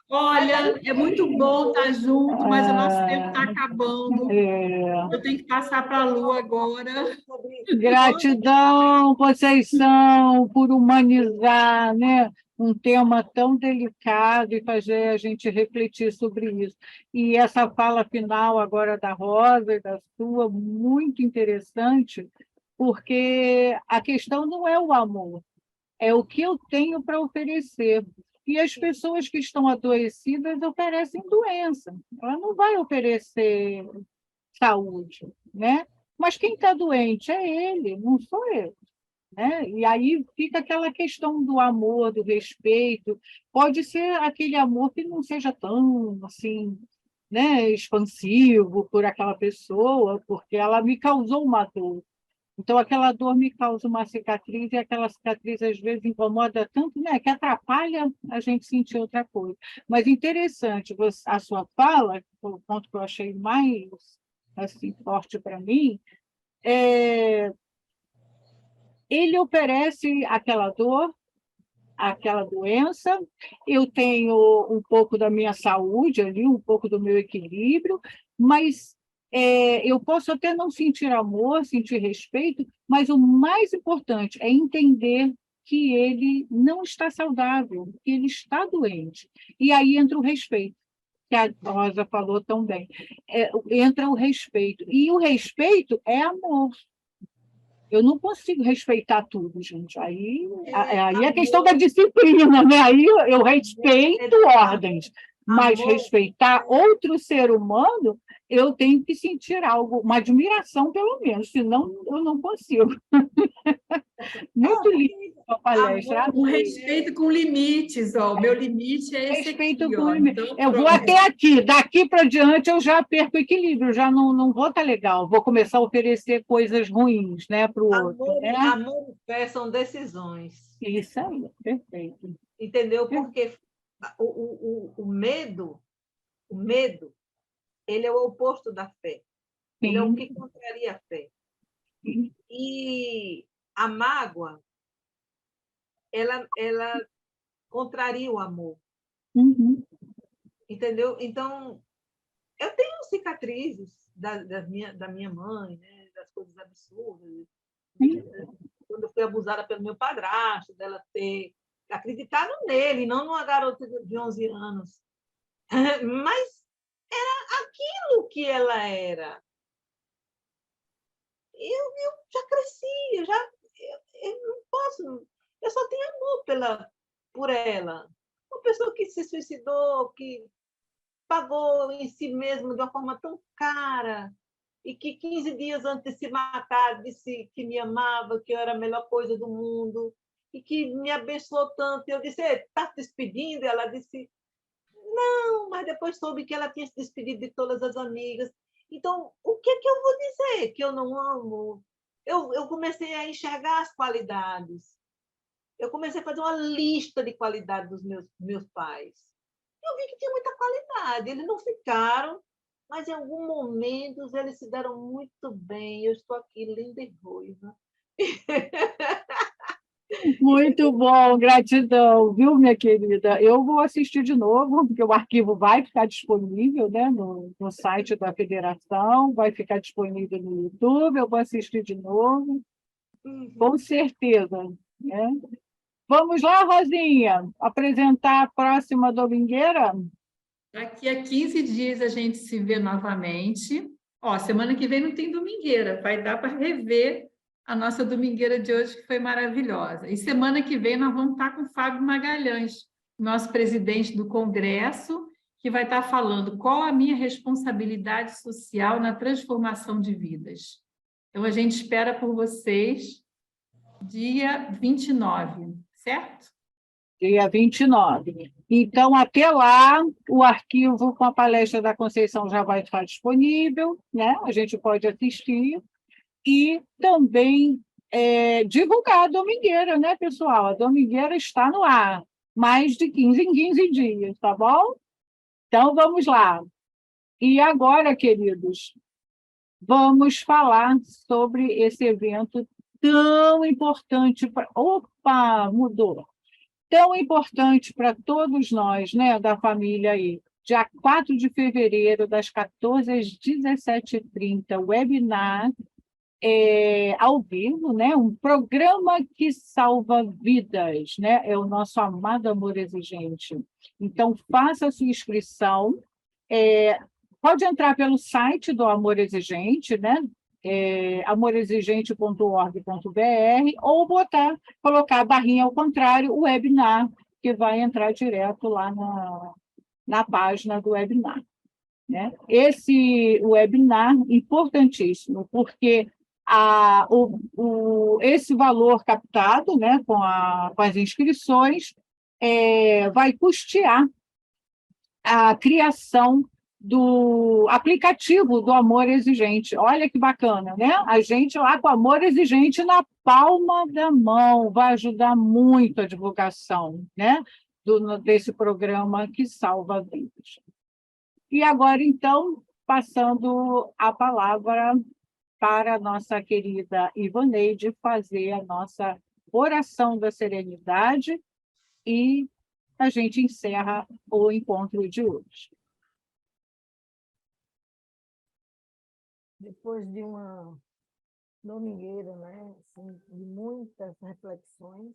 Olha, é muito bom estar junto, mas o nosso tempo está acabando. Eu tenho que passar para a Lu agora. Gratidão, Conceição, por humanizar, né? um tema tão delicado e fazer a gente refletir sobre isso. E essa fala final agora da Rosa e da sua, muito interessante, porque a questão não é o amor, é o que eu tenho para oferecer. E as pessoas que estão adoecidas oferecem doença, ela não vai oferecer saúde, né? Mas quem está doente é ele, não sou eu. Né? E aí fica aquela questão do amor, do respeito. Pode ser aquele amor que não seja tão assim, né, expansivo por aquela pessoa, porque ela me causou uma dor. Então, aquela dor me causa uma cicatriz, e aquela cicatriz, às vezes, incomoda tanto, né, que atrapalha a gente sentir outra coisa. Mas interessante, a sua fala, o ponto que eu achei mais assim, forte para mim, ele oferece aquela dor, aquela doença, eu tenho um pouco da minha saúde ali, um pouco do meu equilíbrio, mas eu posso até não sentir amor, sentir respeito, mas o mais importante é entender que ele não está saudável, que ele está doente. E aí entra o respeito, que a Rosa falou tão bem. Entra o respeito. E o respeito é amor. Eu não consigo respeitar tudo, gente. Aí é questão da disciplina, né? Aí eu respeito ordens, mas respeitar outro ser humano, eu tenho que sentir algo, uma admiração, pelo menos, senão eu não consigo. Muito lindo a palestra. Um respeito com limites, ó. O meu limite é esse Respeito aqui, com ó. limite. Então, eu vou pronto. até aqui, daqui para diante eu já perco o equilíbrio, já não vou estar legal, vou começar a oferecer coisas ruins, né, para o outro. Né? Amor e fé são decisões. Isso aí, perfeito. Entendeu? Porque o medo, ele é o oposto da fé. Ele é o que contraria a fé. Sim. E a mágoa, ela contraria o amor. Uhum. Entendeu? Então, eu tenho cicatrizes da minha mãe, né? Das coisas absurdas. Quando eu fui abusada pelo meu padrasto, dela ter acreditado nele, não numa garota de 11 anos. Mas era aquilo que ela era. Eu já cresci, eu não posso, eu só tenho amor por ela. Uma pessoa que se suicidou, que pagou em si mesma de uma forma tão cara, e que 15 dias antes de se matar disse que me amava, que eu era a melhor coisa do mundo, e que me abençoou tanto. Eu disse, está se despedindo? Ela disse, não, mas depois soube que ela tinha se despedido de todas as amigas. Então, o que é que eu vou dizer que eu não amo? Eu comecei a enxergar as qualidades. Eu comecei a fazer uma lista de qualidades dos meus pais. Eu vi que tinha muita qualidade. Eles não ficaram, mas em algum momento eles se deram muito bem. Eu estou aqui linda e ruiva. Muito bom, gratidão, viu, minha querida? Eu vou assistir de novo, porque o arquivo vai ficar disponível, né, no site da Federação, vai ficar disponível no YouTube, eu vou assistir de novo, com certeza. Né? Vamos lá, Rosinha, apresentar a próxima domingueira? Daqui a 15 dias a gente se vê novamente. Ó, semana que vem não tem domingueira, vai dar para rever a nossa domingueira de hoje, que foi maravilhosa. E semana que vem nós vamos estar com o Fábio Magalhães, nosso presidente do Congresso, que vai estar falando qual a minha responsabilidade social na transformação de vidas. Então, a gente espera por vocês dia 29, certo? Dia 29. Então, até lá, o arquivo com a palestra da Conceição já vai estar disponível, né? A gente pode assistir. E também divulgar a domingueira, né, pessoal? A domingueira está no ar, mais de 15 em 15 dias, tá bom? Então, vamos lá. E agora, queridos, vamos falar sobre esse evento tão importante para... Opa, mudou! Tão importante para todos nós, né, da família aí. Dia 4 de fevereiro, das 14 às 17h30, webinar ao vivo, né? Um programa que salva vidas, né? É o nosso amado Amor Exigente. Então, faça a sua inscrição. Pode entrar pelo site do Amor Exigente, né? amorexigente.org.br, ou colocar a barrinha ao contrário, o webinar, que vai entrar direto lá na página do webinar, né? Esse webinar importantíssimo, porque esse valor captado, né, com as inscrições, vai custear a criação do aplicativo do Amor Exigente. Olha que bacana, né? A gente lá com Amor Exigente na palma da mão, vai ajudar muito a divulgação, né, desse programa que salva vidas. E agora, então, passando a palavra para a nossa querida Ivaneide fazer a nossa oração da serenidade e a gente encerra o encontro de hoje. Depois de uma domingueira, né, assim, de muitas reflexões,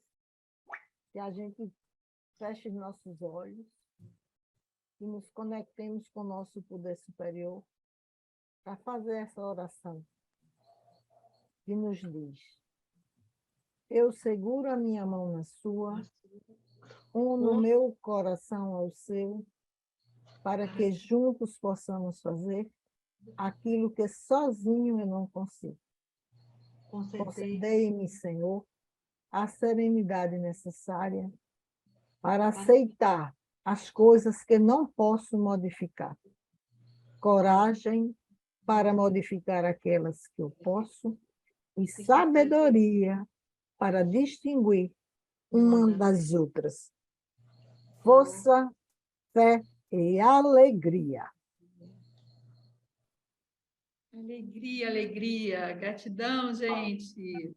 que a gente feche nossos olhos e nos conectemos com o nosso poder superior para fazer essa oração que nos diz: eu seguro a minha mão na sua, uno o meu coração ao seu, para que juntos possamos fazer aquilo que sozinho eu não consigo. Concedei-me, Senhor, a serenidade necessária para aceitar as coisas que não posso modificar. Coragem para modificar aquelas que eu posso e sabedoria para distinguir uma das outras. Força, fé e alegria. Alegria, alegria. Gratidão, gente.